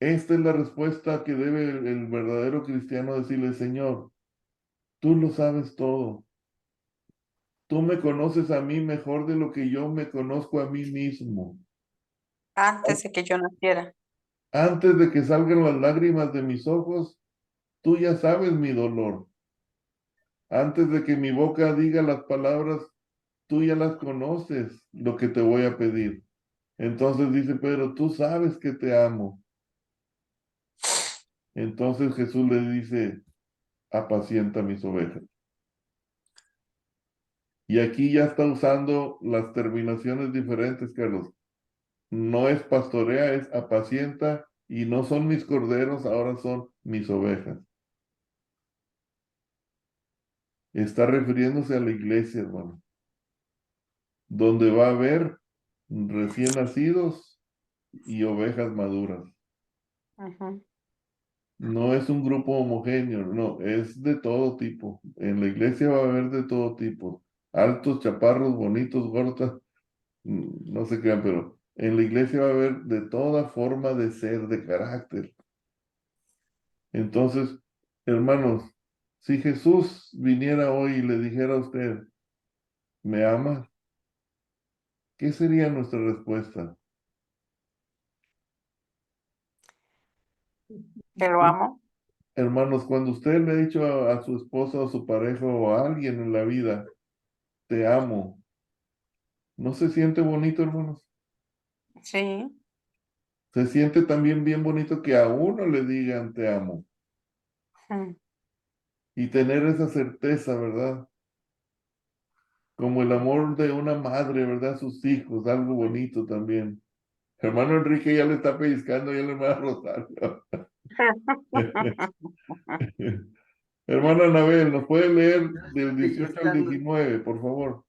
esta es la respuesta que debe el verdadero cristiano decirle, Señor, tú lo sabes todo. Tú me conoces a mí mejor de lo que yo me conozco a mí mismo. Antes de que yo naciera. Antes de que salgan las lágrimas de mis ojos, tú ya sabes mi dolor. Antes de que mi boca diga las palabras, tú ya las conoces, lo que te voy a pedir. Entonces dice Pedro, tú sabes que te amo. Entonces Jesús le dice, apacienta mis ovejas. Y aquí ya está usando las terminaciones diferentes, Carlos. No es pastorea, es apacienta, y no son mis corderos, ahora son mis ovejas. Está refiriéndose a la iglesia, hermano, donde va a haber recién nacidos y ovejas maduras. Ujú. No es un grupo homogéneo, no, es de todo tipo. En la iglesia va a haber de todo tipo. altos, chaparros, bonitos, gordos, no se crean, pero en la iglesia va a haber de toda forma de ser, de carácter. Entonces, hermanos, si Jesús viniera hoy y le dijera a usted, ¿me ama? ¿Qué sería nuestra respuesta? Que lo amo. Hermanos, cuando usted le ha dicho a su esposa o a su pareja o a alguien en la vida, te amo, ¿no se siente bonito, hermanos? Sí. Se siente también bien bonito que a uno le digan te amo Mm. y tener esa certeza, ¿verdad? Como el amor de una madre, ¿verdad? Sus hijos, algo bonito también. Hermano Enrique ya le está pellizcando, ya le va a Rosario. Hermana Anabel, ¿nos puede leer del 18 al 19, por favor?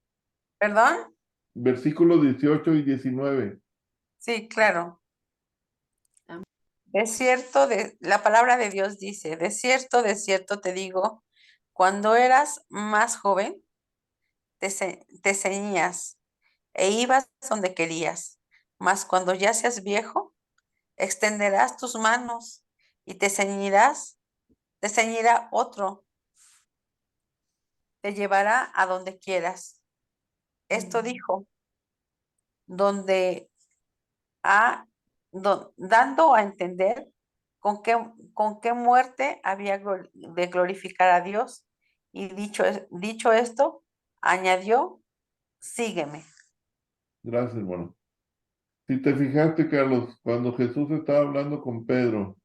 ¿Perdón? Versículos 18 y 19. Sí, claro. Es cierto, la palabra de Dios dice, de cierto te digo, cuando eras más joven, te ceñías e ibas donde querías, mas cuando ya seas viejo, extenderás tus manos y te ceñirá otro, te llevará a donde quieras. Esto dijo, donde dando a entender con qué muerte había de glorificar a Dios. Y dicho esto, añadió, sígueme. Gracias, hermano. Si te fijaste, Carlos, cuando Jesús estaba hablando con Pedro,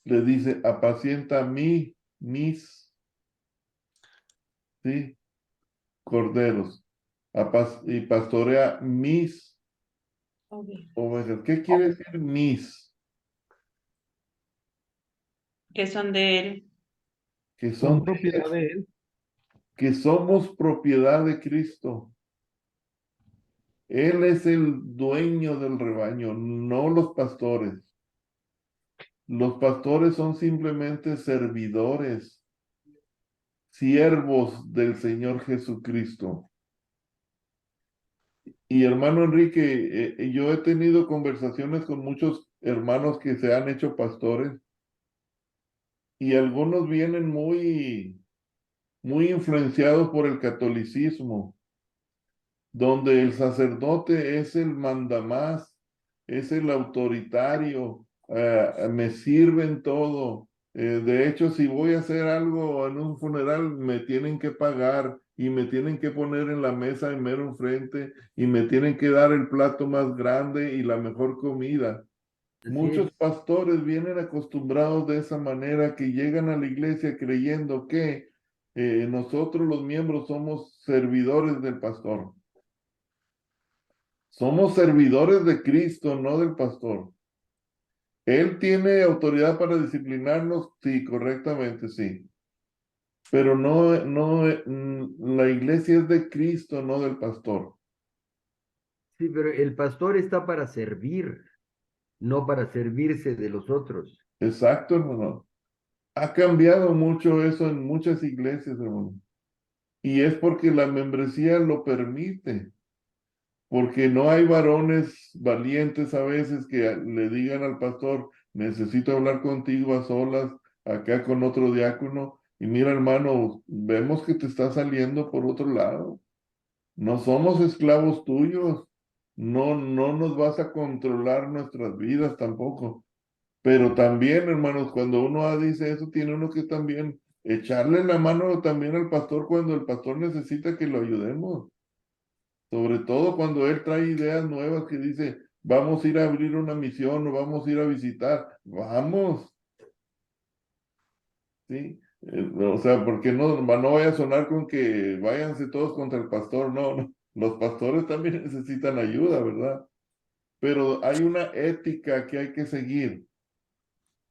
le dice, apacienta a mí, sí, corderos, y pastorea mis ovejas. ¿Qué quiere decir mis? Que son de él. Que Son son, propiedad de él. que somos propiedad de Cristo. Él es el dueño del rebaño, no los pastores. Los pastores son simplemente servidores, siervos del Señor Jesucristo. Y hermano Enrique, yo he tenido conversaciones con muchos hermanos que se han hecho pastores y algunos vienen muy influenciados por el catolicismo, donde el sacerdote es el mandamás, es el autoritario, me sirven todo. De hecho, si voy a hacer algo en un funeral, me tienen que pagar y me tienen que poner en la mesa en mero enfrente y me tienen que dar el plato más grande y la mejor comida. Así Muchos es. pastores vienen acostumbrados de esa manera que llegan a la iglesia creyendo que nosotros los miembros somos servidores del pastor. Somos servidores de Cristo, no del pastor. Él tiene autoridad para disciplinarnos, sí, correctamente, sí. Pero la iglesia es de Cristo, no del pastor. Sí, pero el pastor está para servir, no para servirse de los otros. Exacto, hermano. Ha cambiado mucho eso en muchas iglesias, hermano. Y es porque la membresía lo permite. Porque no hay varones valientes a veces que le digan al pastor, necesito hablar contigo a solas, acá con otro diácono, y mira hermano, vemos que te está saliendo por otro lado. No somos esclavos tuyos, no nos vas a controlar nuestras vidas tampoco. Pero también, hermanos, cuando uno dice eso, tiene uno que también echarle la mano también al pastor cuando el pastor necesita que lo ayudemos. Sobre todo cuando él trae ideas nuevas que dice, vamos a ir a abrir una misión o vamos a ir a visitar. Vamos, ¿sí? O sea, porque no vaya a sonar con que váyanse todos contra el pastor. No, no. Los pastores también necesitan ayuda, ¿verdad? Pero hay una ética que hay que seguir.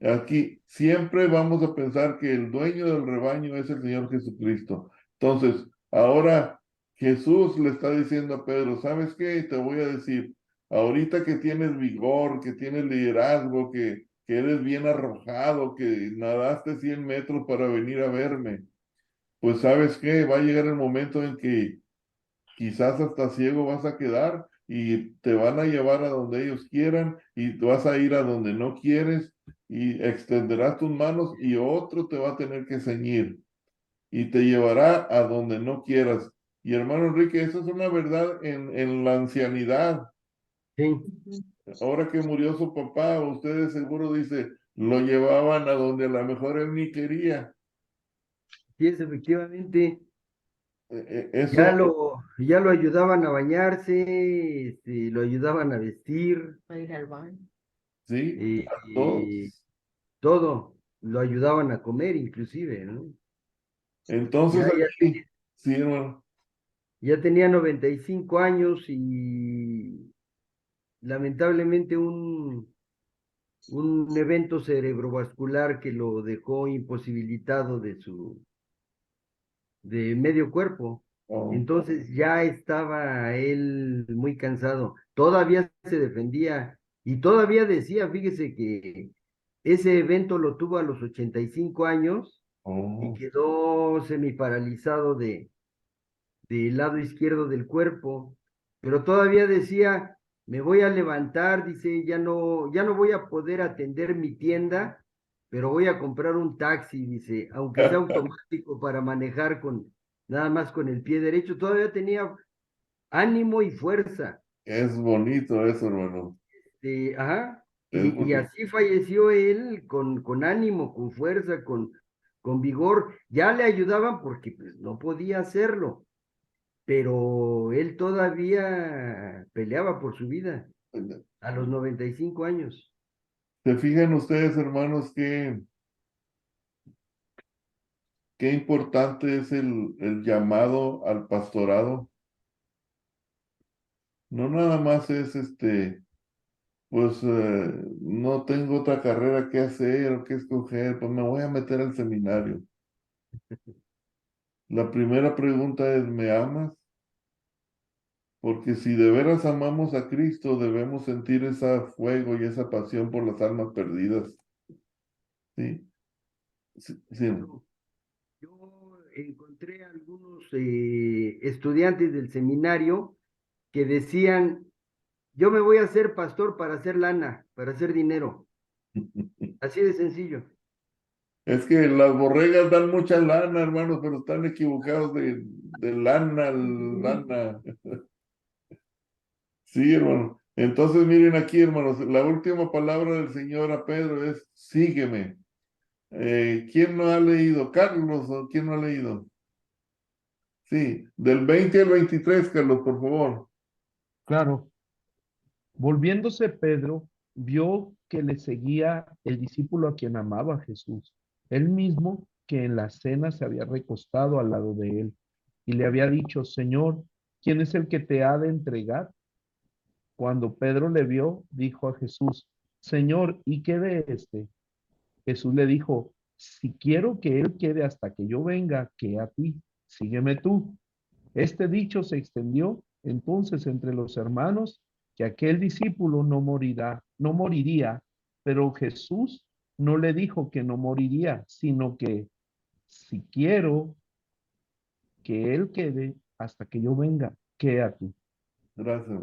Aquí siempre vamos a pensar que el dueño del rebaño es el Señor Jesucristo. Entonces, ahora Jesús le está diciendo a Pedro, ¿sabes qué? Te voy a decir, ahorita que tienes vigor, que tienes liderazgo, que eres bien arrojado, que nadaste 100 metros para venir a verme, pues ¿sabes qué? Va a llegar el momento en que quizás hasta ciego vas a quedar y te van a llevar a donde ellos quieran y tú vas a ir a donde no quieres y extenderás tus manos y otro te va a tener que ceñir y te llevará a donde no quieras. Y hermano Enrique, eso es una verdad en la ancianidad. Sí, Ahora que murió su papá, ustedes seguro dice, lo llevaban a donde a lo mejor él ni quería. sí, es efectivamente. Eso, Ya lo ayudaban a bañarse, lo ayudaban a vestir, a ir al baño. sí, a y todos. todo, lo ayudaban a comer inclusive, ¿no? Entonces Ya, ya, aquí, sí, hermano. ya tenía 95 años y lamentablemente un evento cerebrovascular que lo dejó imposibilitado de medio cuerpo. Oh, Entonces ya estaba él muy cansado. Todavía se defendía y todavía decía, fíjese que ese evento lo tuvo a los 85 años y oh, quedó semiparalizado del lado izquierdo del cuerpo, pero todavía decía, me voy a levantar, dice, ya no voy a poder atender mi tienda, pero voy a comprar un taxi, dice, aunque sea automático para manejar nada más con el pie derecho, todavía tenía ánimo y fuerza. es bonito eso, hermano. Ajá, Es y bonito. así falleció él con ánimo, con fuerza, con vigor. Ya le ayudaban porque pues, no podía hacerlo, pero él todavía peleaba por su vida a los 95 años. ¿Se fijan ustedes, hermanos, qué importante es el llamado al pastorado? No nada más es pues no tengo otra carrera que hacer o que escoger, pues me voy a meter al seminario. La primera pregunta es, ¿me amas? Porque si de veras amamos a Cristo, debemos sentir ese fuego y esa pasión por las almas perdidas. ¿Sí? Sí, sí. Yo, yo encontré algunos estudiantes del seminario que decían, yo me voy a hacer pastor para hacer lana, para hacer dinero. Así de sencillo. Es que las borregas dan mucha lana, hermanos, pero están equivocados de lana, lana. Sí, hermano. Entonces, miren aquí, hermanos, la última palabra del Señor a Pedro es, sígueme. ¿Quién no ha leído? Carlos, ¿o quién no ha leído? Sí, del 20 al 23, Carlos, por favor. Claro. Volviéndose Pedro, vio que le seguía el discípulo a quien amaba Jesús, él mismo que en la cena se había recostado al lado de él y le había dicho, Señor, ¿quién es el que te ha de entregar? Cuando Pedro le vio, dijo a Jesús, Señor, ¿y qué de este? Jesús le dijo, si quiero que él quede hasta que yo venga, que a ti, sígueme tú. Este dicho se extendió entonces entre los hermanos que aquel discípulo no morirá, no moriría, pero Jesús no le dijo que no moriría, sino que si quiero que él quede hasta que yo venga, queda tú. Gracias.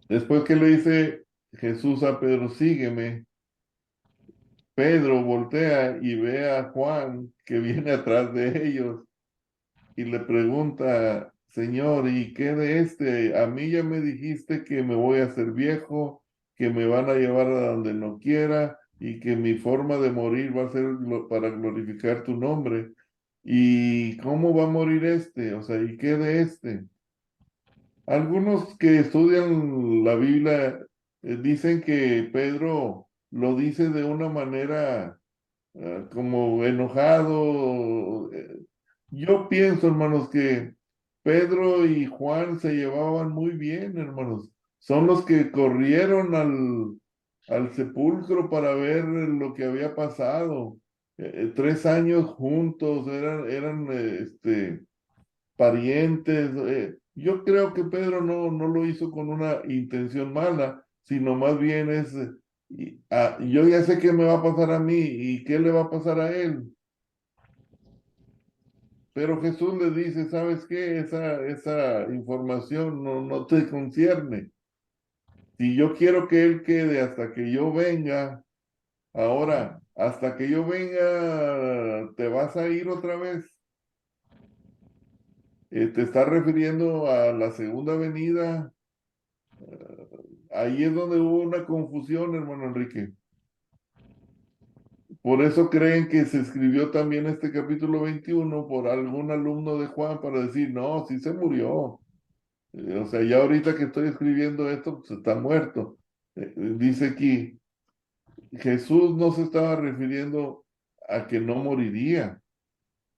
Después que le dice Jesús a Pedro, sígueme, Pedro voltea y ve a Juan que viene atrás de ellos y le pregunta, Señor, ¿y qué de este? A mí ya me dijiste que me voy a hacer viejo, que me van a llevar a donde no quiera y que mi forma de morir va a ser para glorificar tu nombre. ¿Y cómo va a morir este? O sea, ¿y qué de este? Algunos que estudian la Biblia dicen que Pedro lo dice de una manera como enojado. Yo pienso, hermanos, que Pedro y Juan se llevaban muy bien, hermanos. Son los que corrieron al sepulcro para ver lo que había pasado. 3 años juntos, eran parientes. Yo creo que Pedro no lo hizo con una intención mala, sino más bien es Yo ya sé qué me va a pasar a mí y qué le va a pasar a él. Pero Jesús le dice, ¿sabes qué? Esa información no te concierne. Si yo quiero que él quede hasta que yo venga, ahora, hasta que yo venga, ¿te vas a ir otra vez? ¿Te estás refiriendo a la segunda venida? Ahí es donde hubo una confusión, hermano Enrique. Por eso creen que se escribió también este capítulo 21 por algún alumno de Juan para decir, no, sí se murió. O sea, ya ahorita que estoy escribiendo esto, pues está muerto. Dice aquí, Jesús no se estaba refiriendo a que no moriría.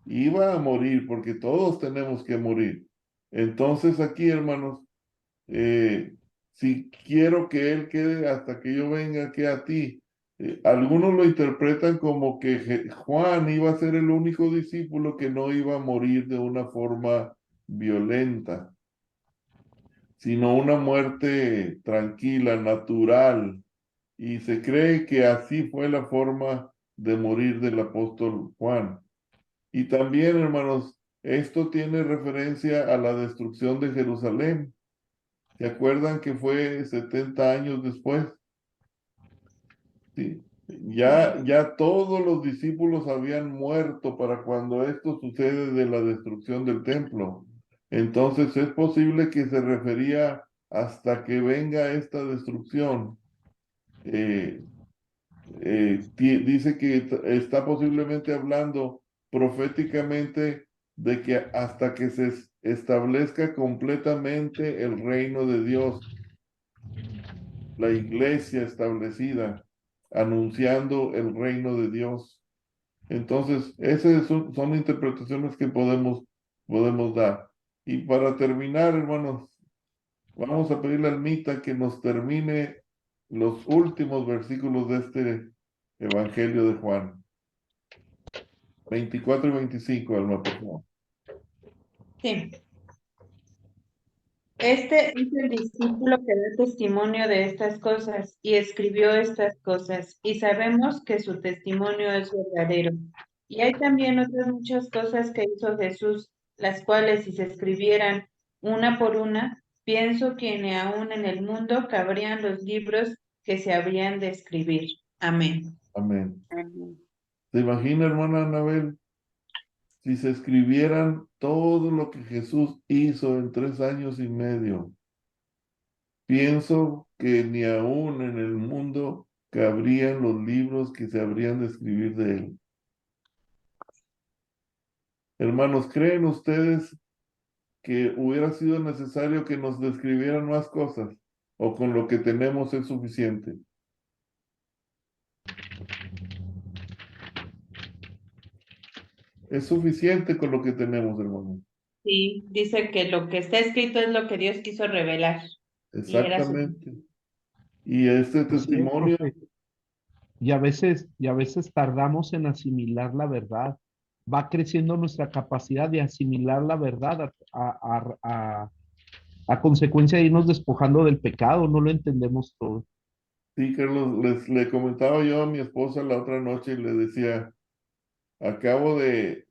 Iba a morir porque todos tenemos que morir. Entonces aquí, hermanos, eh, si quiero que Él quede hasta que yo venga aquí a ti, algunos lo interpretan como que Juan iba a ser el único discípulo que no iba a morir de una forma violenta, sino una muerte tranquila, natural. Y se cree que así fue la forma de morir del apóstol Juan. Y también, hermanos, esto tiene referencia a la destrucción de Jerusalén. ¿Se acuerdan que fue 70 años después? Sí. Ya todos los discípulos habían muerto para cuando esto sucede de la destrucción del templo. Entonces es posible que se refería hasta que venga esta destrucción. Eh, Dice que está posiblemente hablando proféticamente de que hasta que se establezca completamente el reino de Dios, la iglesia establecida, anunciando el reino de Dios. Entonces, esas son interpretaciones que podemos dar. Y para terminar, hermanos, vamos a pedirle al Mita que nos termine los últimos versículos de este Evangelio de Juan. 24 y 25, Alma, por favor. Sí. Este es el discípulo que da testimonio de estas cosas y escribió estas cosas, y sabemos que su testimonio es verdadero. Y hay también otras muchas cosas que hizo Jesús, las cuales si se escribieran una por una, pienso que ni aún en el mundo cabrían los libros que se habrían de escribir. Amén. Amén. Amén. ¿Se imagina, hermana Anabel, si se escribieran todo lo que Jesús hizo en 3 años y medio? Pienso que ni aún en el mundo cabrían los libros que se habrían de escribir de él. Hermanos, ¿creen ustedes que hubiera sido necesario que nos describieran más cosas? ¿O con lo que tenemos es suficiente? Es suficiente con lo que tenemos, hermanos. Sí, dice que lo que está escrito es lo que Dios quiso revelar. Y era Exactamente. Y este Así es, testimonio, profe. Y a veces tardamos en asimilar la verdad. Va creciendo nuestra capacidad de asimilar la verdad a consecuencia de irnos despojando del pecado. No lo entendemos todo. sí, Carlos, le comentaba yo a mi esposa la otra noche y le decía, acabo de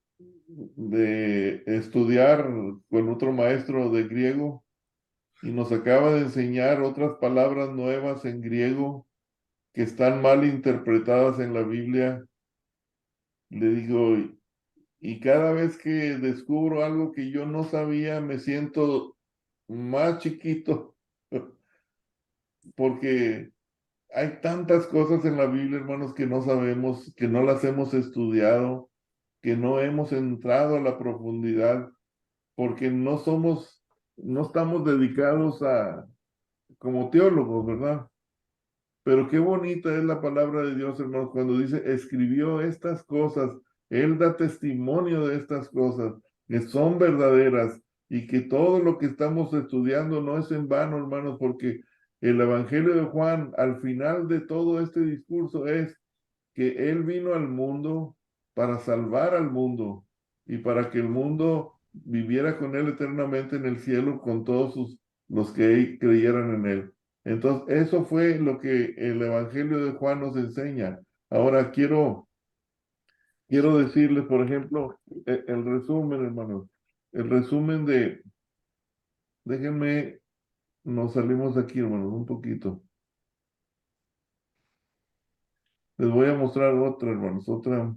estudiar con otro maestro de griego y nos acaba de enseñar otras palabras nuevas en griego que están mal interpretadas en la Biblia. Le digo, y cada vez que descubro algo que yo no sabía, me siento más chiquito, porque hay tantas cosas en la Biblia, hermanos, que no sabemos, que no las hemos estudiado, que no hemos entrado a la profundidad, porque no estamos dedicados como teólogos, ¿verdad? Pero qué bonita es la palabra de Dios, hermanos, cuando dice, escribió estas cosas, Él da testimonio de estas cosas, que son verdaderas y que todo lo que estamos estudiando no es en vano, hermanos, porque el Evangelio de Juan, al final de todo este discurso, es que Él vino al mundo para salvar al mundo y para que el mundo viviera con Él eternamente en el cielo con todos los que creyeran en Él. Entonces, eso fue lo que el Evangelio de Juan nos enseña. Ahora quiero decirles, por ejemplo, el resumen, hermanos. El resumen déjenme, nos salimos de aquí, hermanos, un poquito. Les voy a mostrar otra, hermanos, otra.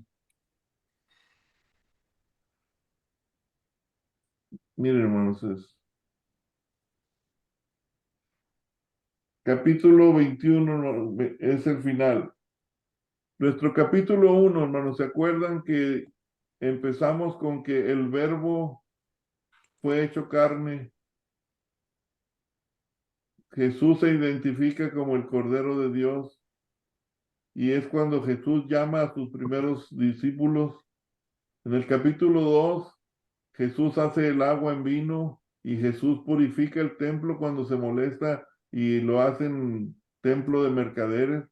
Miren, hermanos, capítulo 21 es el final. Nuestro capítulo 1, hermanos, ¿se acuerdan que empezamos con que el verbo fue hecho carne? Jesús se identifica como el Cordero de Dios y es cuando Jesús llama a sus primeros discípulos. En el capítulo 2, Jesús hace el agua en vino y Jesús purifica el templo cuando se molesta y lo hacen templo de mercaderes.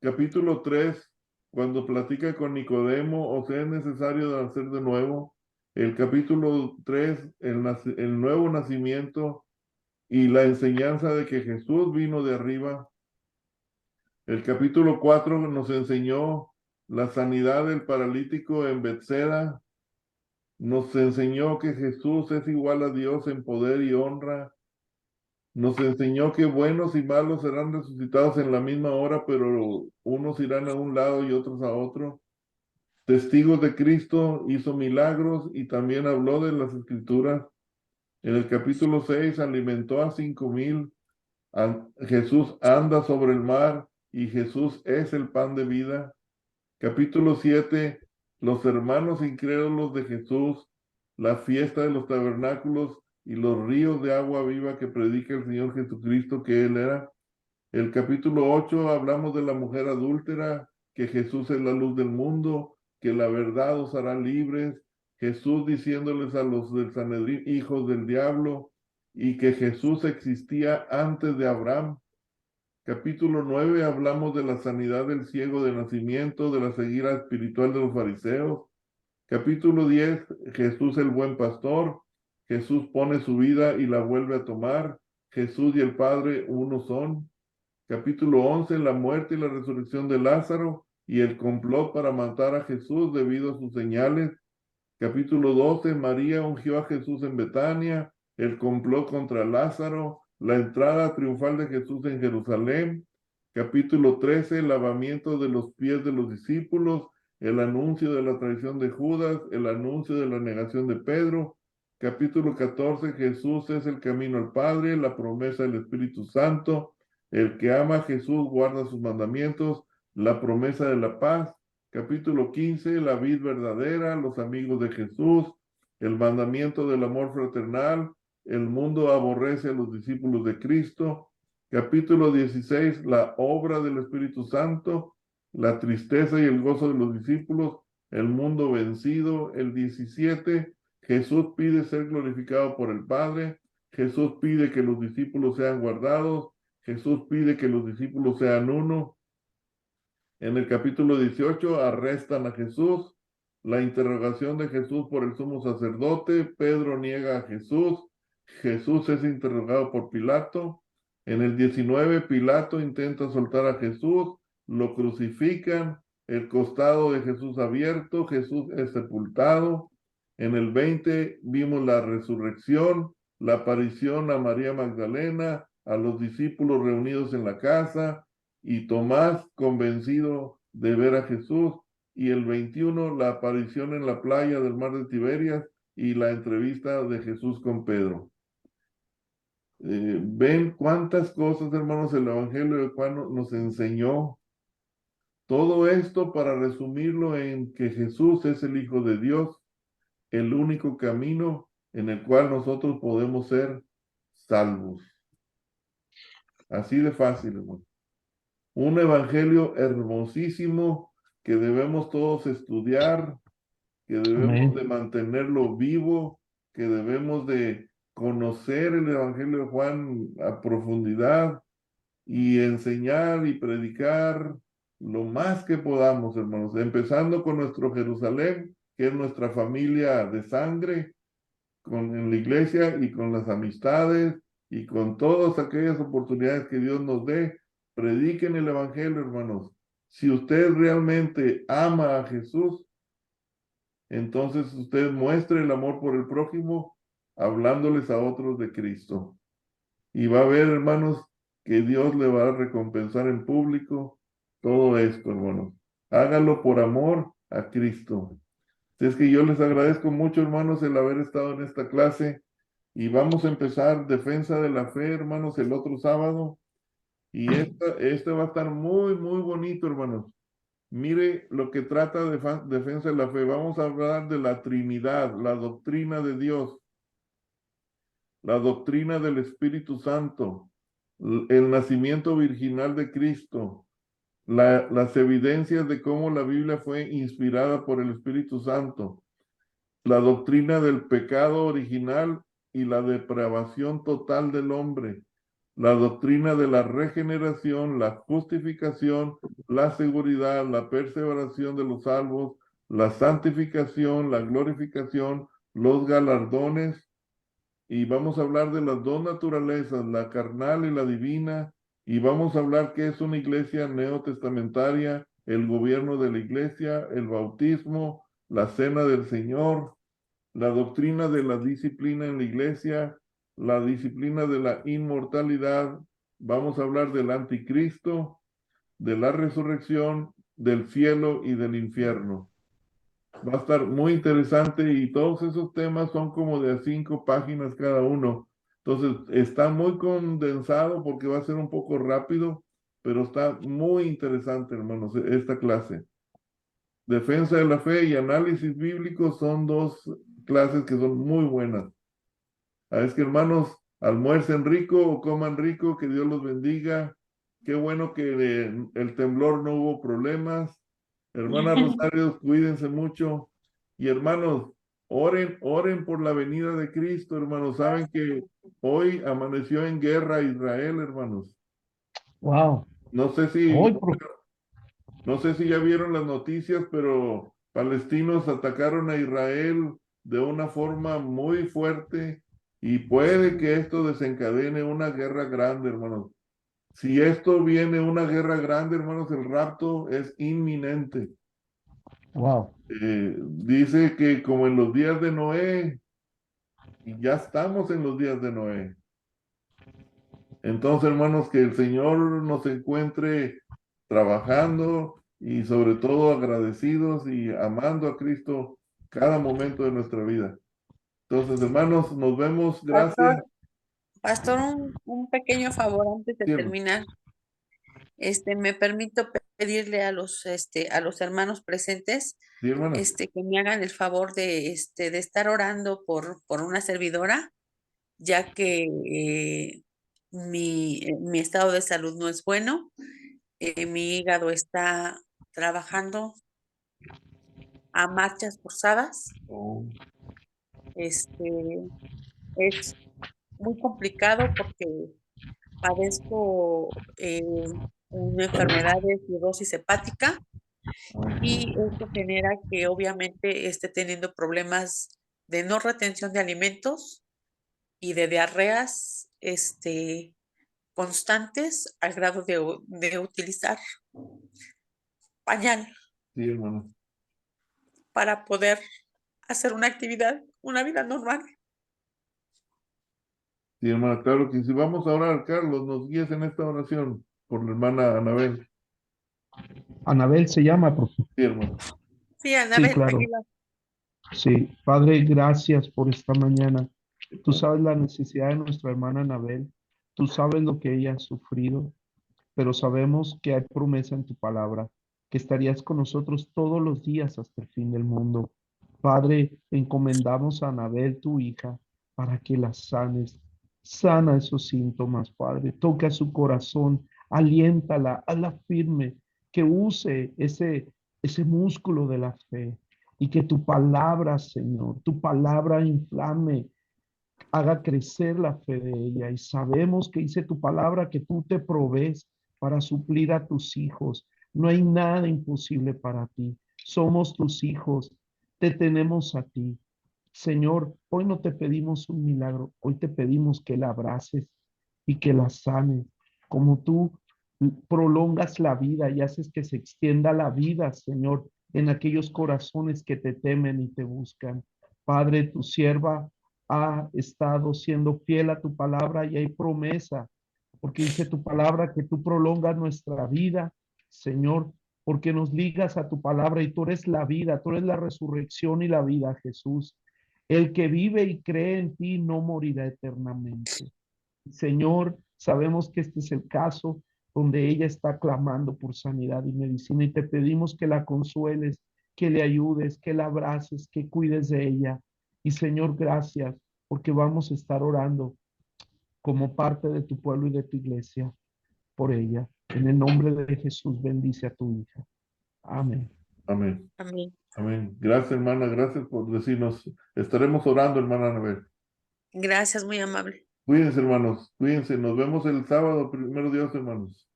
Capítulo 3, cuando platica con Nicodemo, o sea, es necesario nacer de nuevo. El capítulo 3, el nuevo nacimiento y la enseñanza de que Jesús vino de arriba. El capítulo 4 nos enseñó la sanidad del paralítico en Betseda. Nos enseñó que Jesús es igual a Dios en poder y honra. Nos enseñó que buenos y malos serán resucitados en la misma hora, pero unos irán a un lado y otros a otro. Testigos de Cristo, hizo milagros y también habló de las Escrituras. En el capítulo 6 alimentó a 5,000. Jesús anda sobre el mar y Jesús es el pan de vida. Capítulo 7, los hermanos incrédulos de Jesús, la fiesta de los tabernáculos y los ríos de agua viva que predica el Señor Jesucristo que Él era. El capítulo 8 hablamos de la mujer adúltera, que Jesús es la luz del mundo, que la verdad os hará libres. Jesús diciéndoles a los del Sanedrín, hijos del diablo, y que Jesús existía antes de Abraham. Capítulo 9 hablamos de la sanidad del ciego de nacimiento, de la ceguera espiritual de los fariseos. Capítulo 10, Jesús el buen pastor. Jesús pone su vida y la vuelve a tomar. Jesús y el Padre uno son. Capítulo 11, la muerte y la resurrección de Lázaro y el complot para matar a Jesús debido a sus señales. Capítulo 12, María ungió a Jesús en Betania, el complot contra Lázaro, la entrada triunfal de Jesús en Jerusalén. Capítulo 13, el lavamiento de los pies de los discípulos, el anuncio de la traición de Judas, el anuncio de la negación de Pedro. Capítulo 14, Jesús es el camino al Padre, la promesa del Espíritu Santo. El que ama a Jesús guarda sus mandamientos, la promesa de la paz. Capítulo 15, la vid verdadera, los amigos de Jesús, el mandamiento del amor fraternal, el mundo aborrece a los discípulos de Cristo. Capítulo 16, la obra del Espíritu Santo, la tristeza y el gozo de los discípulos, el mundo vencido. El 17, Jesús pide ser glorificado por el Padre. Jesús pide que los discípulos sean guardados. Jesús pide que los discípulos sean uno. En el capítulo 18 arrestan a Jesús, la interrogación de Jesús por el sumo sacerdote, Pedro niega a Jesús, Jesús es interrogado por Pilato. En el 19 Pilato intenta soltar a Jesús, lo crucifican, el costado de Jesús abierto, Jesús es sepultado. En el 20 vimos la resurrección, la aparición a María Magdalena, a los discípulos reunidos en la casa, y Tomás convencido de ver a Jesús, y el 21 la aparición en la playa del mar de Tiberias y la entrevista de Jesús con Pedro. Ven cuántas cosas, hermanos, el Evangelio de Juan nos enseñó. Todo esto para resumirlo en que Jesús es el Hijo de Dios, el único camino en el cual nosotros podemos ser salvos. Así de fácil, hermano. Un evangelio hermosísimo que debemos todos estudiar, que debemos de mantenerlo vivo, que debemos de conocer el evangelio de Juan a profundidad y enseñar y predicar lo más que podamos, hermanos, empezando con nuestro Jerusalén, que es nuestra familia de sangre, en la iglesia y con las amistades y con todas aquellas oportunidades que Dios nos dé, prediquen el Evangelio, hermanos. Si usted realmente ama a Jesús, entonces usted muestre el amor por el prójimo, hablándoles a otros de Cristo. Y va a ver, hermanos, que Dios le va a recompensar en público todo esto, hermanos. Hágalo por amor a Cristo. Es que yo les agradezco mucho, hermanos, el haber estado en esta clase. Y vamos a empezar defensa de la fe, hermanos, el otro sábado. Y este va a estar muy, muy bonito, hermanos. Mire lo que trata de defensa de la fe. Vamos a hablar de la Trinidad, la doctrina de Dios, la doctrina del Espíritu Santo, el nacimiento virginal de Cristo, las evidencias de cómo la Biblia fue inspirada por el Espíritu Santo, la doctrina del pecado original y la depravación total del hombre, la doctrina de la regeneración, la justificación, la seguridad, la perseveración de los salvos, la santificación, la glorificación, los galardones, y vamos a hablar de las dos naturalezas, la carnal y la divina, y vamos a hablar qué es una iglesia neotestamentaria, el gobierno de la iglesia, el bautismo, la cena del Señor, la doctrina de la disciplina en la iglesia, la disciplina de la inmortalidad. Vamos a hablar del anticristo, de la resurrección, del cielo y del infierno. Va a estar muy interesante y todos esos temas son como de 5 páginas cada uno. Entonces, está muy condensado porque va a ser un poco rápido, pero está muy interesante, hermanos, esta clase. Defensa de la fe y análisis bíblico son dos clases que son muy buenas. Es que, hermanos, almuercen rico o coman rico, que Dios los bendiga. Qué bueno que el temblor no hubo problemas. Hermana Rosario, cuídense mucho. Y hermanos, oren por la venida de Cristo, hermanos. Saben que hoy amaneció en guerra Israel, hermanos. Wow. No sé Hoy, no sé si ya vieron las noticias, pero palestinos atacaron a Israel de una forma muy fuerte y puede que esto desencadene una guerra grande, hermanos. Si esto viene una guerra grande, hermanos, el rapto es inminente. wow. Dice que como en los días de Noé, y ya estamos en los días de Noé. Entonces, hermanos, que el Señor nos encuentre trabajando y sobre todo agradecidos y amando a Cristo cada momento de nuestra vida. Entonces, hermanos, nos vemos. Gracias. Pastor, un pequeño favor antes de Sí, hermano. terminar. Me permito pedirle a a los hermanos presentes, Sí, hermano. que me hagan el favor de estar orando por una servidora, ya que mi estado de salud no es bueno. Mi hígado está trabajando a marchas forzadas. Oh, Este, es muy complicado porque padezco una enfermedad de cirrosis hepática y esto genera que obviamente esté teniendo problemas de no retención de alimentos y de diarreas constantes al grado de utilizar pañal sí, hermano. para poder hacer una actividad, una vida normal. Sí, hermana, claro que sí. Vamos a orar, Carlos, nos guías en esta oración por la hermana Anabel. Anabel se llama, profe. Sí, hermano. Sí, Sí, Anabel, claro. ayuda. Sí, Padre, gracias por esta mañana. Tú sabes la necesidad de nuestra hermana Anabel. Tú sabes lo que ella ha sufrido, pero sabemos que hay promesa en tu palabra, que estarías con nosotros todos los días hasta el fin del mundo. Padre, encomendamos a Anabel, tu hija, para que la sanes. Sana esos síntomas, Padre. Toca su corazón, aliéntala, hazla firme, que use ese músculo de la fe y que tu palabra, Señor, tu palabra inflame, haga crecer la fe de ella. Y sabemos que dice tu palabra que tú te provees para suplir a tus hijos. No hay nada imposible para ti. Somos tus hijos. Te tenemos a ti. Señor, hoy no te pedimos un milagro, hoy te pedimos que la abraces, y que la sanes, como tú prolongas la vida y haces que se extienda la vida, Señor, en aquellos corazones que te temen y te buscan. Padre, tu sierva ha estado siendo fiel a tu palabra y hay promesa, porque dice tu palabra que tú prolongas nuestra vida, Señor, porque nos ligas a tu palabra y tú eres la vida, tú eres la resurrección y la vida, Jesús. El que vive y cree en ti no morirá eternamente. Señor, sabemos que este es el caso donde ella está clamando por sanidad y medicina y te pedimos que la consueles, que le ayudes, que la abraces, que cuides de ella. Y Señor, gracias porque vamos a estar orando como parte de tu pueblo y de tu iglesia por ella. En el nombre de Jesús, bendice a tu hija. Amén. Amén. Amén. Amén. Gracias, hermana. Gracias por decirnos. Estaremos orando, hermana Anabel. Gracias, muy amable. Cuídense, hermanos. Cuídense. Nos vemos el sábado, primero Dios, hermanos.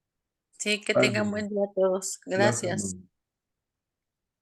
Sí, que Bye, tengan hermano. buen día a todos. Gracias, Gracias. hermano.